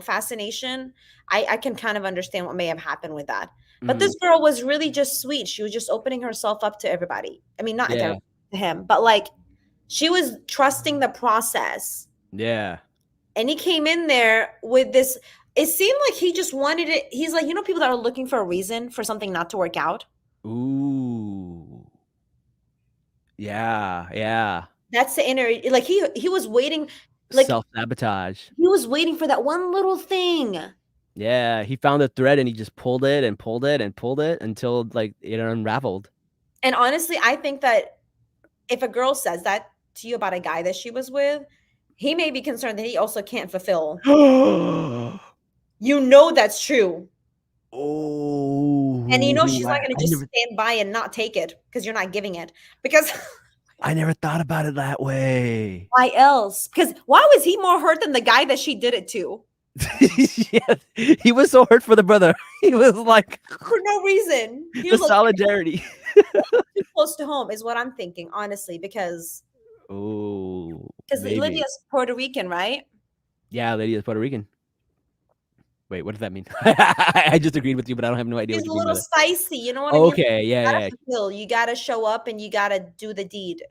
fascination, I can kind of understand what may have happened with that. But Mhm. this girl was really just sweet. She was just opening herself up to everybody. I mean, not Yeah. to him, but like she was trusting the process. Yeah. And he came in there with this. It seemed like he just wanted it. He's like, people that are looking for a reason for something not to work out. Ooh. Yeah. Yeah. That's the inner, like he was waiting, like Self-sabotage. he was waiting for that one little thing. Yeah, he found a thread and he just pulled it and pulled it and pulled it until like it unraveled. And honestly, I think that if a girl says that to you about a guy that she was with, he may be concerned that he also can't fulfill. Oh, You know that's true. And you know she's not I going to just never stand by and not take it because you're not giving it. Because I never thought about it that way. Why else? Because why was he more hurt than the guy that she did it to? Yeah, he was so hurt for the brother. He was like For no reason. He the was like, solidarity. too close to home, is what I'm thinking, honestly, Oh, because maybe. Lydia's Puerto Rican, right? Yeah, lady is Puerto Rican. Wait, what does that mean? I just agreed with you, but I don't have no idea what She's you a mean by little that. spicy, you know what I mean? Okay, You yeah, gotta yeah. fulfill, you gotta show up, and you gotta do the deed.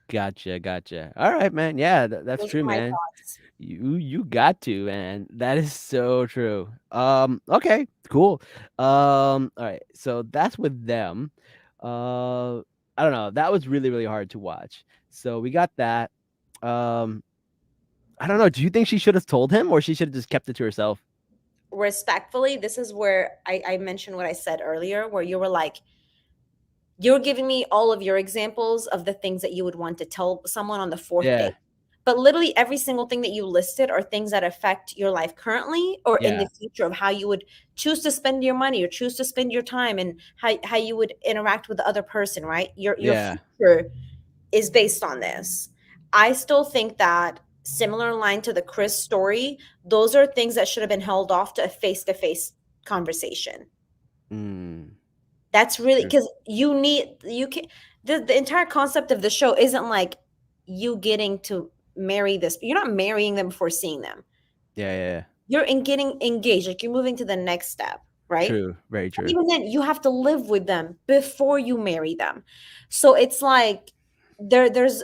Gotcha, gotcha. All right, man. Yeah, that's Those are true, my man. thoughts. You got to, man. That is so true. Okay, cool. All right. So that's with them. I don't know. That was really, really hard to watch. So we got that. Um, I don't know. Do you think she should have told him or she should have just kept it to herself? Respectfully, this is where I mentioned what I said earlier, where you were like, you're giving me all of your examples of the things that you would want to tell someone on the fourth Yeah, date. But literally every single thing that you listed are things that affect your life currently or in yeah. the future, of how you would choose to spend your money or choose to spend your time, and how you would interact with the other person, right? Your Yeah. future is based on this. I still think that, similar line to the Chris story, those are things that should have been held off to a face-to-face conversation. Mm, That's really true. because you can, the entire concept of the show isn't like you getting to marry this. You're not marrying them before seeing them. Yeah, yeah, yeah. You're in getting engaged, like you're moving to the next step, right? True. Very And true. even then, you have to live with them before you marry them. So it's like there's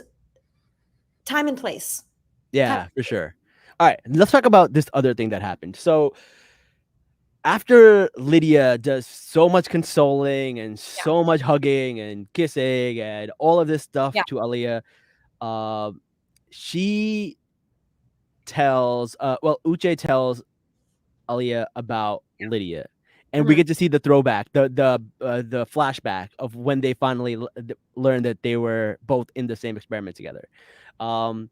time and place. Time. Yeah, for sure. All right, let's talk about this other thing that happened. So after Lydia does so much consoling and Yeah. so much hugging and kissing and all of this stuff Yeah. to Aliyah, um, she tells, well, Uche tells Aliyah about Lydia, and we Mhm. get to see the throwback, the flashback of when they finally learned that they were both in the same experiment together. Um,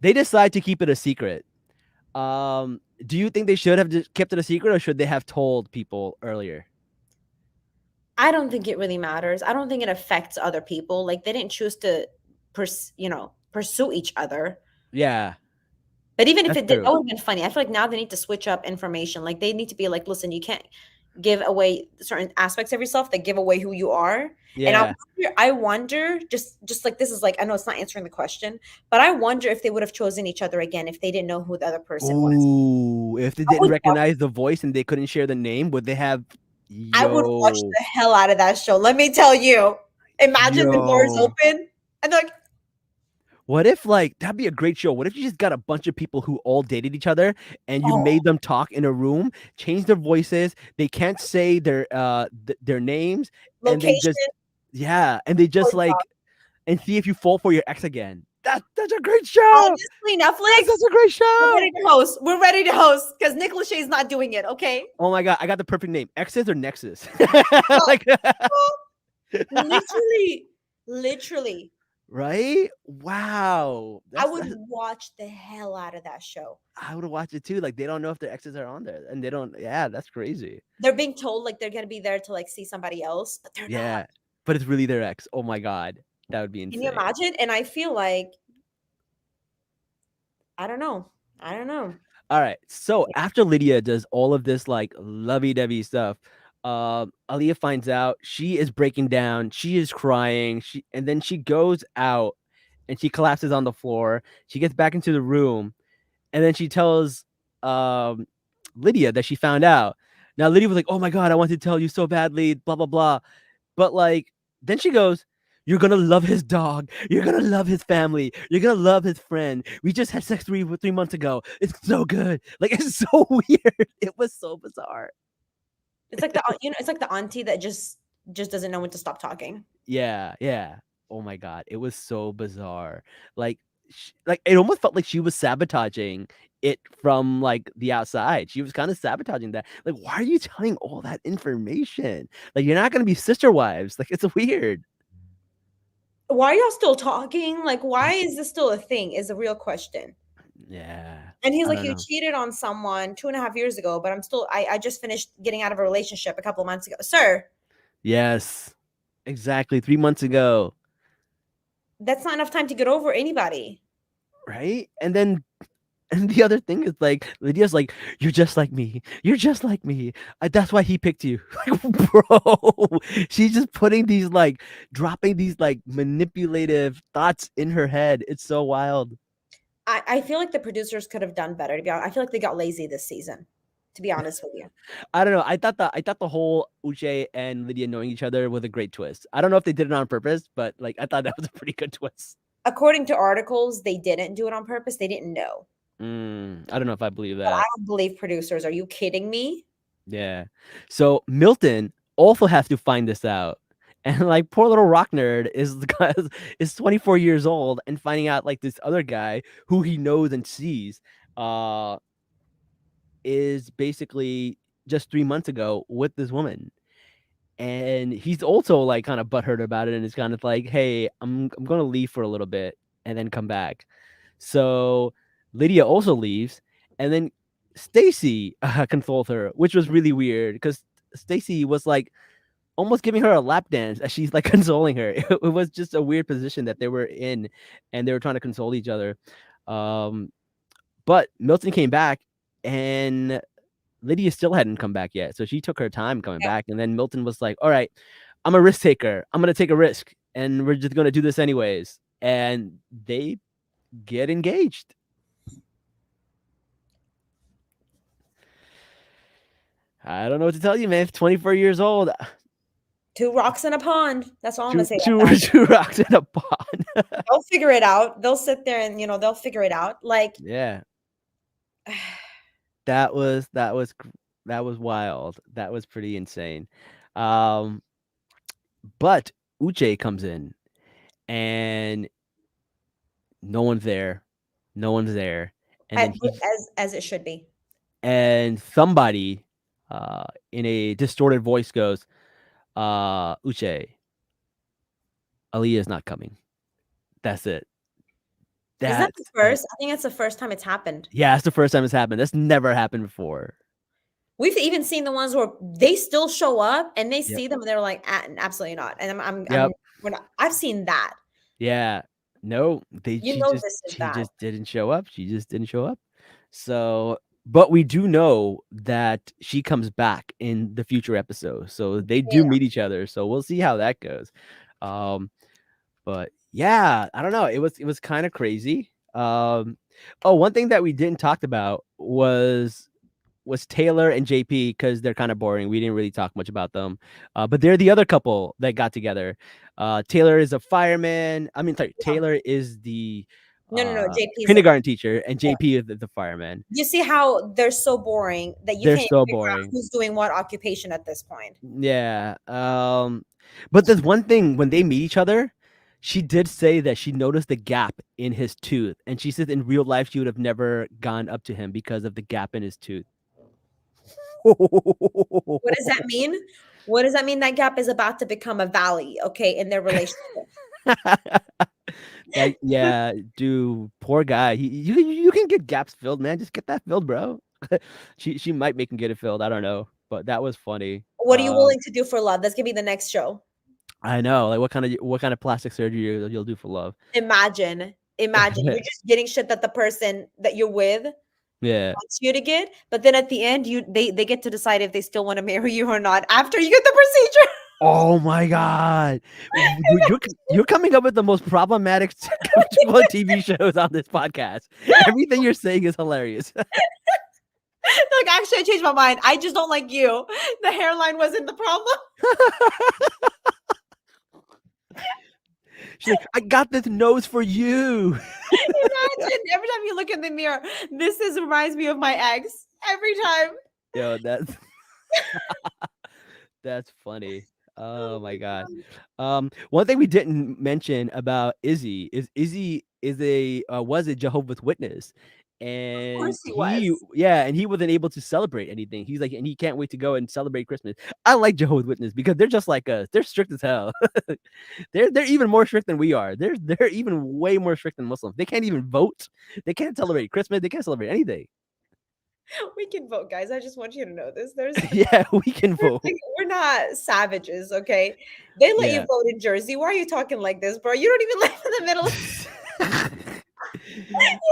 they decide to keep it a secret. Do you think they should have just kept it a secret, or should they have told people earlier? I don't think it really matters. I don't think it affects other people. Like they didn't choose to, pursue each other. Yeah, But even if that's it did, true. that would have been funny. I feel like now they need to switch up information. Like they need to be like, listen, you can't give away certain aspects of yourself that give away who you are. And Yeah. I wonder, just like this is like, I know it's not answering the question, but I wonder if they would have chosen each other again if they didn't know who the other person was. Ooh, if they I didn't would watch, recognize the voice and they couldn't share the name, would they have? I would watch Yo, the hell out of that show. Let me tell you. Imagine the doors yo. open and they're like, What if like that'd be a great show? What if you just got a bunch of people who all dated each other and you oh, made them talk in a room, change their voices, they can't say their names, and they just location. yeah, and they just like and see if you fall for your ex again. That's a great show. Honestly, That's Netflix, such a great we're ready show. to host. We're ready to host because Nick Lachey's not doing it. Okay. Oh my god, I got the perfect name. X's or Nexus? Oh, Like oh, literally, literally, right? Wow. I That's would watch the hell out of that show. I would watch it too. Like they don't know if their exes are on there, and they don't. Yeah, that's crazy. They're being told like they're gonna be there to like see somebody else, but they're not. Yeah, but it's really their ex. Oh my god, that would be Can you insane. imagine? And I feel like I don't know. I don't know. All right, so Yeah. after Lydia does all of this like lovey-dovey stuff, Aaliyah finds out she is breaking down. She is crying. And then she goes out and she collapses on the floor. She gets back into the room and then she tells um Lydia that she found out. Now Lydia was like, "Oh my god, I want to tell you so badly." Blah blah blah. But like, then she goes, "You're gonna love his dog. You're gonna love his family. You're gonna love his friend. We just had sex 3 months ago. It's so good. Like it's so weird. It was so bizarre. It's like it's like the auntie that just doesn't know when to stop talking. Yeah, yeah. Oh my god, it was so bizarre. Like, like it almost felt like she was sabotaging it from like the outside. She was kind of sabotaging that. Like, why are you telling all that information? Like, you're not gonna be sister wives. Like, it's weird. Why are y'all still talking? Like, why is this still a thing? Is a real question. Yeah, And he's I like, don't "You know. cheated on someone 2.5 years ago, but I just finished getting out of a relationship a couple months ago." Sir, Yes, exactly. 3 months ago. That's not enough time to get over anybody. right? And then and the other thing is like Lydia's like, "You're just like me. You're just like me. That's why he picked you." Like, bro, she's just putting these like dropping these like manipulative thoughts in her head. It's so wild. I feel like the producers could have done better, to be honest. I feel like they got lazy this season, to be honest with you. I don't know. I thought the whole Uche and Lydia knowing each other was a great twist. I don't know if they did it on purpose, but like I thought that was a pretty good twist. According to articles, they didn't do it on purpose. They didn't know. I don't know if I believe But I that. don't believe producers. Are you kidding me? Yeah. So Milton also has to find this out. And like poor little rock nerd is the guy is 24 years old and finding out like this other guy who he knows and sees uh is basically just 3 months ago with this woman. And he's also like kind of butthurt about it and it's kind of like, hey, I'm gonna leave for a little bit and then come back. So Lydia also leaves, and then Stacy consoles her, which was really weird because Stacy was like almost giving her a lap dance as she's like consoling her. It was just a weird position that they were in, and they were trying to console each other. Um, but Milton came back, and Lydia still hadn't come back yet, so she took her time coming Yeah. back. And then Milton was like, "All right, I'm a risk taker. I'm gonna take a risk, and we're just gonna do this anyways." And they get engaged. I don't know what to tell you, man. 24 years old, Two rocks in a pond. That's all I'm gonna two say about two that. two rocks in a pond. They'll figure it out. They'll sit there and they'll figure it out. Like Yeah, that was wild. That was pretty insane. Um, but Uche comes in and no one's there. No one's there. And then he as it should be. and somebody in a distorted voice goes, Uche, Aaliyah's not coming. That's it. Is that the That's it. first? I think that's the first time it's happened. Yeah, that's the first time it's happened. That's never happened before. We've even seen the ones where they still show up and they Yep. see them and they're like, absolutely not. And Yep. we're not. I've seen that. Yeah. No, they You she know just this is she that. just didn't show up. She just didn't show up. So, but we do know that she comes back in the future episode. So they do Yeah. meet each other. So we'll see how that goes. Um, but yeah, I don't know. It was kind of crazy. Oh, one thing that we didn't talk about was Taylor and JP because they're kind of boring. We didn't really talk much about them. But they're the other couple that got together. Taylor is a fireman. I mean, sorry, Yeah. Taylor is the No. JP's the kindergarten teacher, and JP is the fireman. You see how they're so boring that you They're can't so figure out boring. who's doing what occupation at this point. Yeah. But there's one thing when they meet each other. She did say that she noticed the gap in his tooth, and she said in real life she would have never gone up to him because of the gap in his tooth. What does that mean? What does that mean? That gap is about to become a valley, okay, in their relationship. That yeah, dude, poor guy. You can get gaps filled, man. Just get that filled, bro. She might make him get it filled. I don't know, but that was funny. What are you willing to do for love? That's gonna be the next show. I know, like what kind of plastic surgery you'll do for love? Imagine you're just getting shit that the person that you're with Yeah. wants you to get, but then at the end, they get to decide if they still want to marry you or not after you get the procedure. Oh my god, you're coming up with the most problematic TV shows on this podcast. Everything you're saying is hilarious. Like, actually, I changed my mind. I just don't like you. The hairline wasn't the problem. She's like, I got this nose for you. Imagine every time you look in the mirror, reminds me of my ex. Every time. Yo, that's funny. Oh Oh my my god. god. One thing we didn't mention about Izzy is a was a Jehovah's Witness, Of and course he was. and he wasn't able to celebrate anything. He's like, and he can't wait to go and celebrate Christmas. I like Jehovah's Witness because they're just like us. They're strict as hell. They're even more strict than we are. They're even way more strict than Muslims. They can't even vote. They can't celebrate Christmas. They can't celebrate anything. We can vote, guys. I just want you to know this. Yeah, we can vote. We're not savages, okay? They let you Yeah. vote in Jersey. Why are you talking like this, bro? You don't even live in the middle. You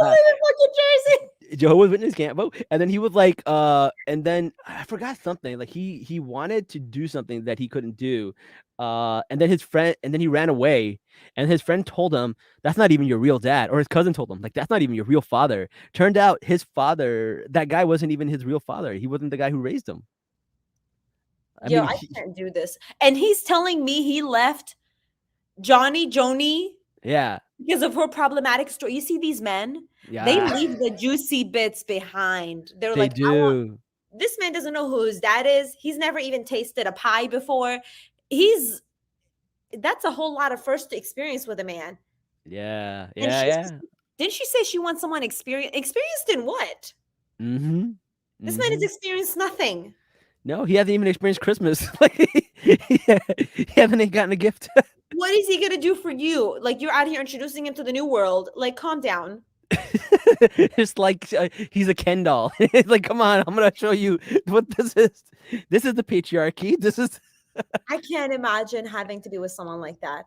uh, live in fucking Jersey. Jehovah's Witness can't vote. And then he was like, and then I forgot something. Like he wanted to do something that he couldn't do. And then his friend, and then he ran away. And his friend told him, that's not even your real dad. Or his cousin told him, like, that's not even your real father. Turned out his father, that guy wasn't even his real father. He wasn't the guy who raised him. I Yo, mean, I can't do this. And he's telling me he left Joni yeah, because of her problematic story. You see these men, they yeah, leave the juicy bits behind. They're they like, I want do. this man doesn't know who his dad is. He's never even tasted a pie before. He's that's a whole lot of first experience with a man. Yeah, And yeah, yeah. didn't she say she wants someone experienced in what? Mm-hmm. This man has Mm-hmm. experienced nothing. No, he hasn't even experienced Christmas. Like he hasn't even gotten a gift. What is he gonna do for you? Like you're out here introducing him to the new world. Like, calm down. It's like he's a Ken doll. It's like, come on, I'm gonna show you what this is. This is the patriarchy. This is. I can't imagine having to be with someone like that.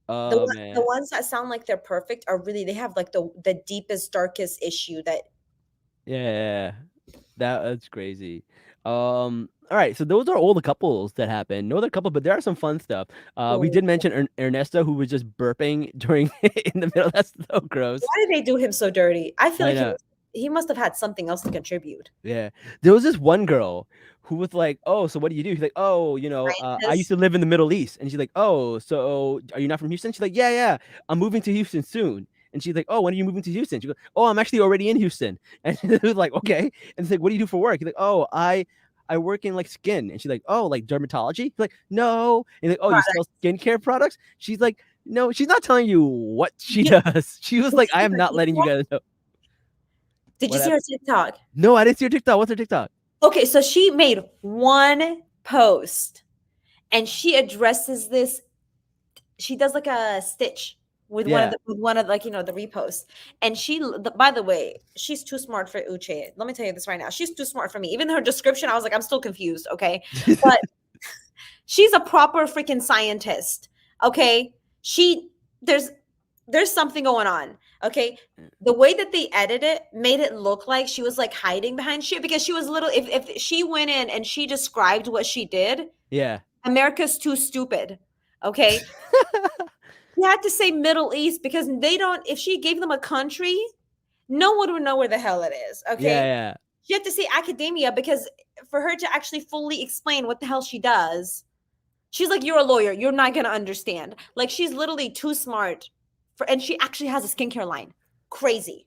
Oh The man, ones that sound like they're perfect are really they have like the deepest, darkest issue that yeah, that's crazy. All right, so those are all the couples that happened. No other couple, but there are some fun stuff. We oh, did mention Ernesto, who was just burping during in the middle. That's so gross. why did they do him so dirty? I feel I like know. he must have had something else to contribute. Yeah. There was this one girl who was like, "Oh, so what do you do?" She's like, "Oh, I used Scientists, to live in the Middle East." And she's like, "Oh, so are you not from Houston?" She's like, "Yeah, yeah. I'm moving to Houston soon." And she's like, "Oh, when are you moving to Houston?" She goes, "Oh, I'm actually already in Houston." And it was like, "Okay." And she's like, "What do you do for work?" He's like, "Oh, I work in like skin." And she's like, "Oh, like dermatology?" He's like, "No." And like, "Oh, you sell skincare products?" She's like, "No." She's not telling you what she you, does. She was did like, you "I see am her not letting you TikTok? guys know Did you what see her happened." TikTok? No, I didn't see her TikTok. What's her TikTok? Okay, so she made one post and she addresses this. She does like a stitch Yeah. with one of like the reposts, and by the way, she's too smart for Uche. Let me tell you this right now, she's too smart for me. Even her description, I was like, I'm still confused. Okay, but she's a proper freaking scientist. Okay, she there's something going on. Okay, the way that they edited it made it look like she was like hiding behind shit because she was little. If she went in and she described what she did, Yeah. America's too stupid. Okay, you had to say Middle East because they don't. If she gave them a country, no one would know where the hell it is. Yeah, Okay, yeah. she had to say academia because for her to actually fully explain what the hell she does, she's like, "You're a lawyer. You're not gonna understand." Like she's literally too smart for, and she actually has a skincare line. Crazy.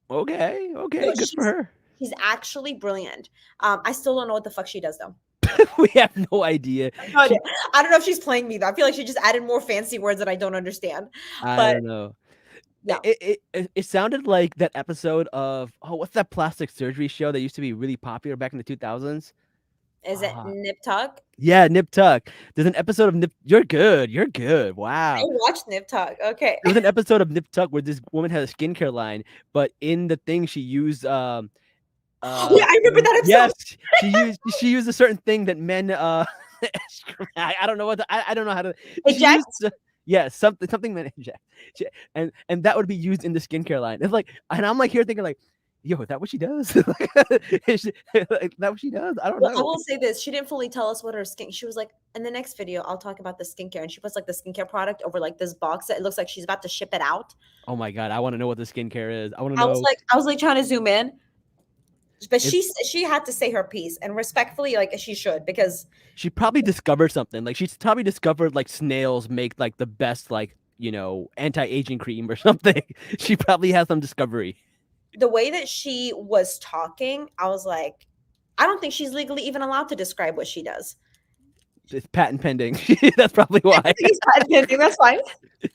Okay, Yo, okay, good for her. she's actually brilliant. I still don't know what the fuck she does though. We have no idea. No idea. She, I don't know if she's playing me though. I feel like she just added more fancy words that I don't understand. I But don't know. yeah, It sounded like that episode of what's that plastic surgery show that used to be really popular back in the 2000s? is it Ah, Nip Tuck? yeah, Nip Tuck. There's an episode of Nip. You're good. You're good. I Wow. watched Nip Tuck. Okay. There was an episode of Nip Tuck where this woman had a skincare line, but in the thing she used Yeah, I remember that yes, episode. she used a certain thing that men I don't know I don't know how to she used Eject. yeah, something men inject. And that would be used in the skincare line. It's like, and I'm like here thinking like, yo, is that what she does? Is that what she does? I don't Well, I know. will say this. She didn't fully tell us what her skin. She was like, in the next video, I'll talk about the skincare. And she puts like the skincare product over like this box that it looks like she's about to ship it out. Oh my god, I want to know what the skincare is. I want to know I was like trying to zoom in, but if she had to say her piece and respectfully, like she should, because she probably discovered something. Like she's probably discovered like snails make like the best like, anti-aging cream or something. She probably has some discovery. the way that she was talking, I was like, I don't think she's legally even allowed to describe what she does. It's patent pending. That's probably I why. think it's patent pending. That's fine.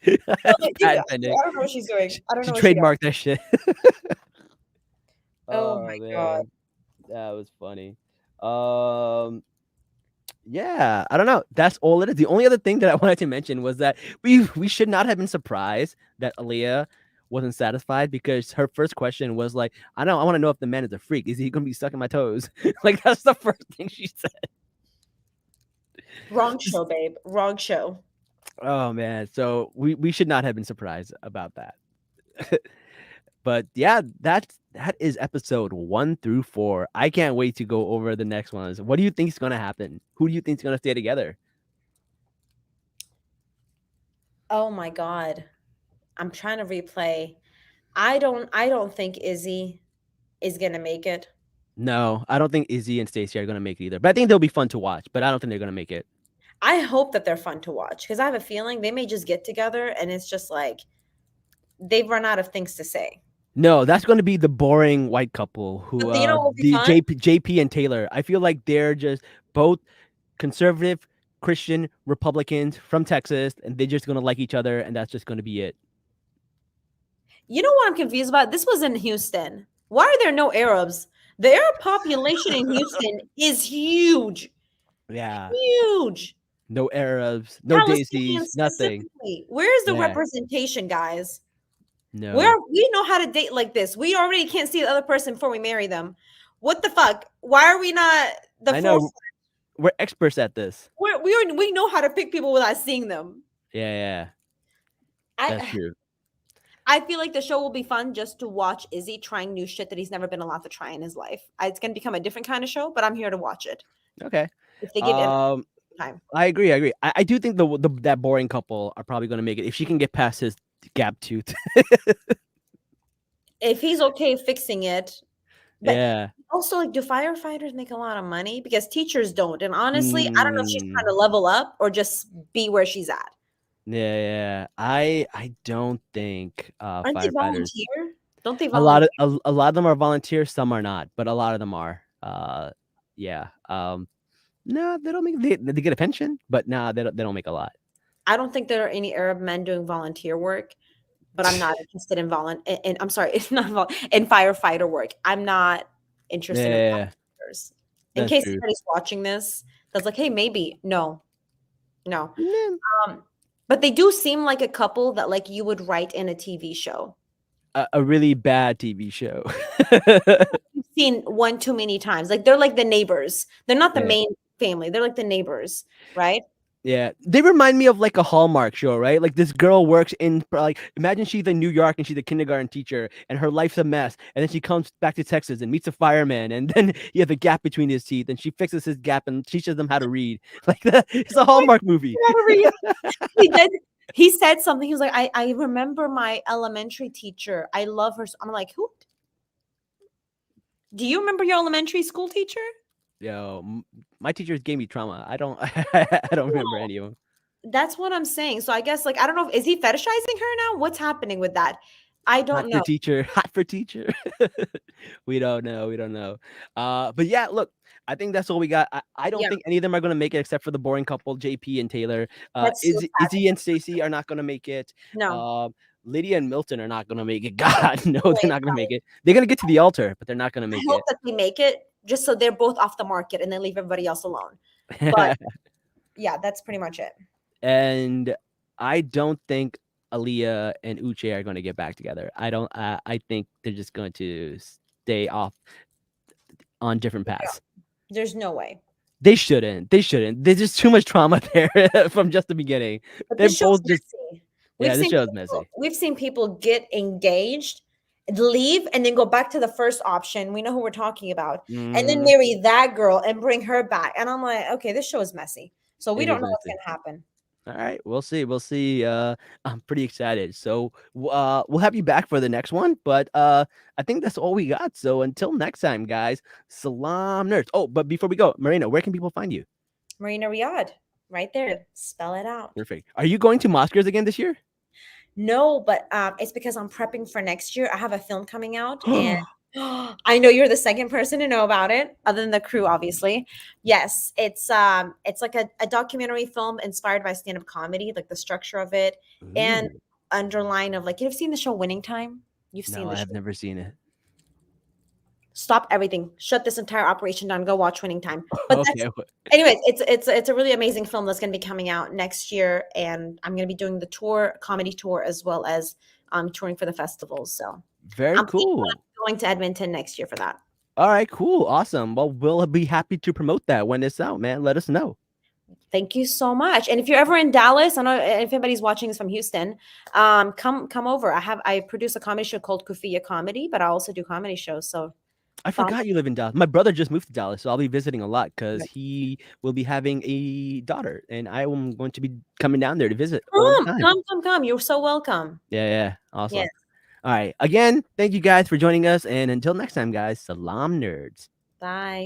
I was That's like, patent I pending. don't know what she's doing. I don't She know what she does. trademarked that shit. Oh Oh my god. man, that was funny. Um, yeah, I don't know. That's all it is. The only other thing that I wanted to mention was that we should not have been surprised that Aaliyah wasn't satisfied because her first question was like, I know, I want to know if the man is a freak. Is he gonna be sucking my toes? Like that's the first thing she said. Wrong show, babe. Wrong show. Oh man, so we should not have been surprised about that. But yeah, that is episode 1 through 4. I can't wait to go over the next ones. What do you think is gonna happen? Who do you think is gonna stay together? Oh my god. I'm trying to replay. I don't think Izzy is gonna make it. No, I don't think Izzy and Stacey are gonna make it either. But I think they'll be fun to watch. But I don't think they're gonna make it. I hope that they're fun to watch because I have a feeling they may just get together and it's just like they've run out of things to say. No, that's going to be the boring white couple who But you know what will be the fun? JP and Taylor. I feel like they're just both conservative Christian Republicans from Texas, and they're just going to like each other, and that's just going to be it. You know what I'm confused about? This was in Houston. Why are there no Arabs? The Arab population in Houston is huge. Yeah, Huge. no Arabs, no Palestinians Daisies, nothing. specifically. Where is the Yeah, representation, guys? no. Where we know how to date like this. We already can't see the other person before we marry them. What the fuck? Why are we not the I forefront? know we're experts at this. We know how to pick people without seeing them. Yeah, yeah, that's I true. I feel like the show will be fun just to watch Izzy trying new shit that he's never been allowed to try in his life. It's gonna become a different kind of show, but I'm here to watch it Okay. if they give it Um, time. I agree. I agree. I do think the that boring couple are probably going to make it if she can get past his gap tooth. If he's okay fixing it, but Yeah. also like, do firefighters make a lot of money? Because teachers don't. And honestly, I don't know if she's trying Mm, to level up or just be where she's at. yeah, yeah. I don't think Aren't they firefighters. volunteer? Don't they A lot volunteer? of a lot of them are volunteers. Some are not, but a lot of them are. Yeah. No, they don't make. They get a pension, but nah, they don't make a lot. I don't think there are any Arab men doing volunteer work, but I'm not interested in I'm sorry, it's not in firefighter work. I'm not interested in Yeah, firefighters. In that's case true. anybody's watching this, that's like, hey, maybe no, no. Yeah, Um, but they do seem like a couple that like you would write in a TV show. a really bad TV show. You've seen one too many times. Like they're like the neighbors. They're not the Yeah. main family. They're like the neighbors, right? Yeah, they remind me of like a Hallmark show, right? Like this girl works in like imagine she's in New York and she's a kindergarten teacher and her life's a mess, and then she comes back to Texas and meets a fireman, and then you have a gap between his teeth, and she fixes his gap and teaches them how to read. Like that, it's a Hallmark movie. He did. He said something. He was like, I remember my elementary teacher. I love her. I'm like, who? Do you remember your elementary school teacher? Yo, my teachers gave me trauma. I don't, I don't remember No, any of them. that's what I'm saying. So I guess like I don't know. Is he fetishizing her now? What's happening with that? I Hot don't for know. teacher, hot for teacher. We don't know. We don't know. But yeah, look, I think that's all we got. I don't Yeah, think any of them are gonna make it except for the boring couple, JP and Taylor. that's so sad. Izzy and Stacy are not gonna make it. No, Lydia and Milton are not gonna make it. God, no, no they're way. not gonna make it. They're gonna get to the altar, but they're not gonna I make hope it. that they make it just so they're both off the market and then leave everybody else alone. But yeah, that's pretty much it. And I don't think Aaliyah and Uche are gonna get back together. I don't. I think they're just going to stay off on different Yeah, paths. there's no way. They shouldn't. They shouldn't. There's just too much trauma there from just the beginning. But They're this show's both just messy. yeah. This show is messy. We've seen people get engaged, leave, and then go back to the first option. We know who we're talking about, and then Mhm. marry that girl and bring her back. And I'm like, okay, this show is messy. So we It don't is know what's messy. gonna happen. All right, we'll see. We'll see. I'm pretty excited. So we'll have you back for the next one. But I think that's all we got. So until next time, guys. Salam nerds. Oh, but before we go, Marina, where can people find you? Marina Riyadh, right there. Spell it out. Perfect. Are you going to Oscars again this year? No, but it's because I'm prepping for next year. I have a film coming out, and I know you're the second person to know about it, other than the crew, obviously. Yes, it's like a documentary film inspired by stand-up comedy, like the structure of it, and Ooh, underline of like you've seen the show Winning Time. You've seen no, the I have show. never seen it. Stop everything. Shut this entire operation down. Go watch Winning Time. But that's Okay. anyways, it's a really amazing film that's going to be coming out next year, and I'm going to be doing the tour, comedy tour, as well as touring for the festivals. So Very I'm thinking cool. of going to Edmonton next year for that. All right, cool. Awesome. Well, we'll be happy to promote that when it's out, man. Let us know. Thank you so much. And if you're ever in Dallas, I know if anybody's watching this from Houston, come over. I produce a comedy show called Kufiya Comedy, but I also do comedy shows. So I follow. forgot you live in Dallas. My brother just moved to Dallas, so I'll be visiting a lot because Right. he will be having a daughter, and I am going to be coming down there to visit all the Come, time. come, come, come. You're so welcome. Yeah, yeah, awesome. Yes. All right, again, thank you guys for joining us, and until next time, guys, salam nerds. Bye.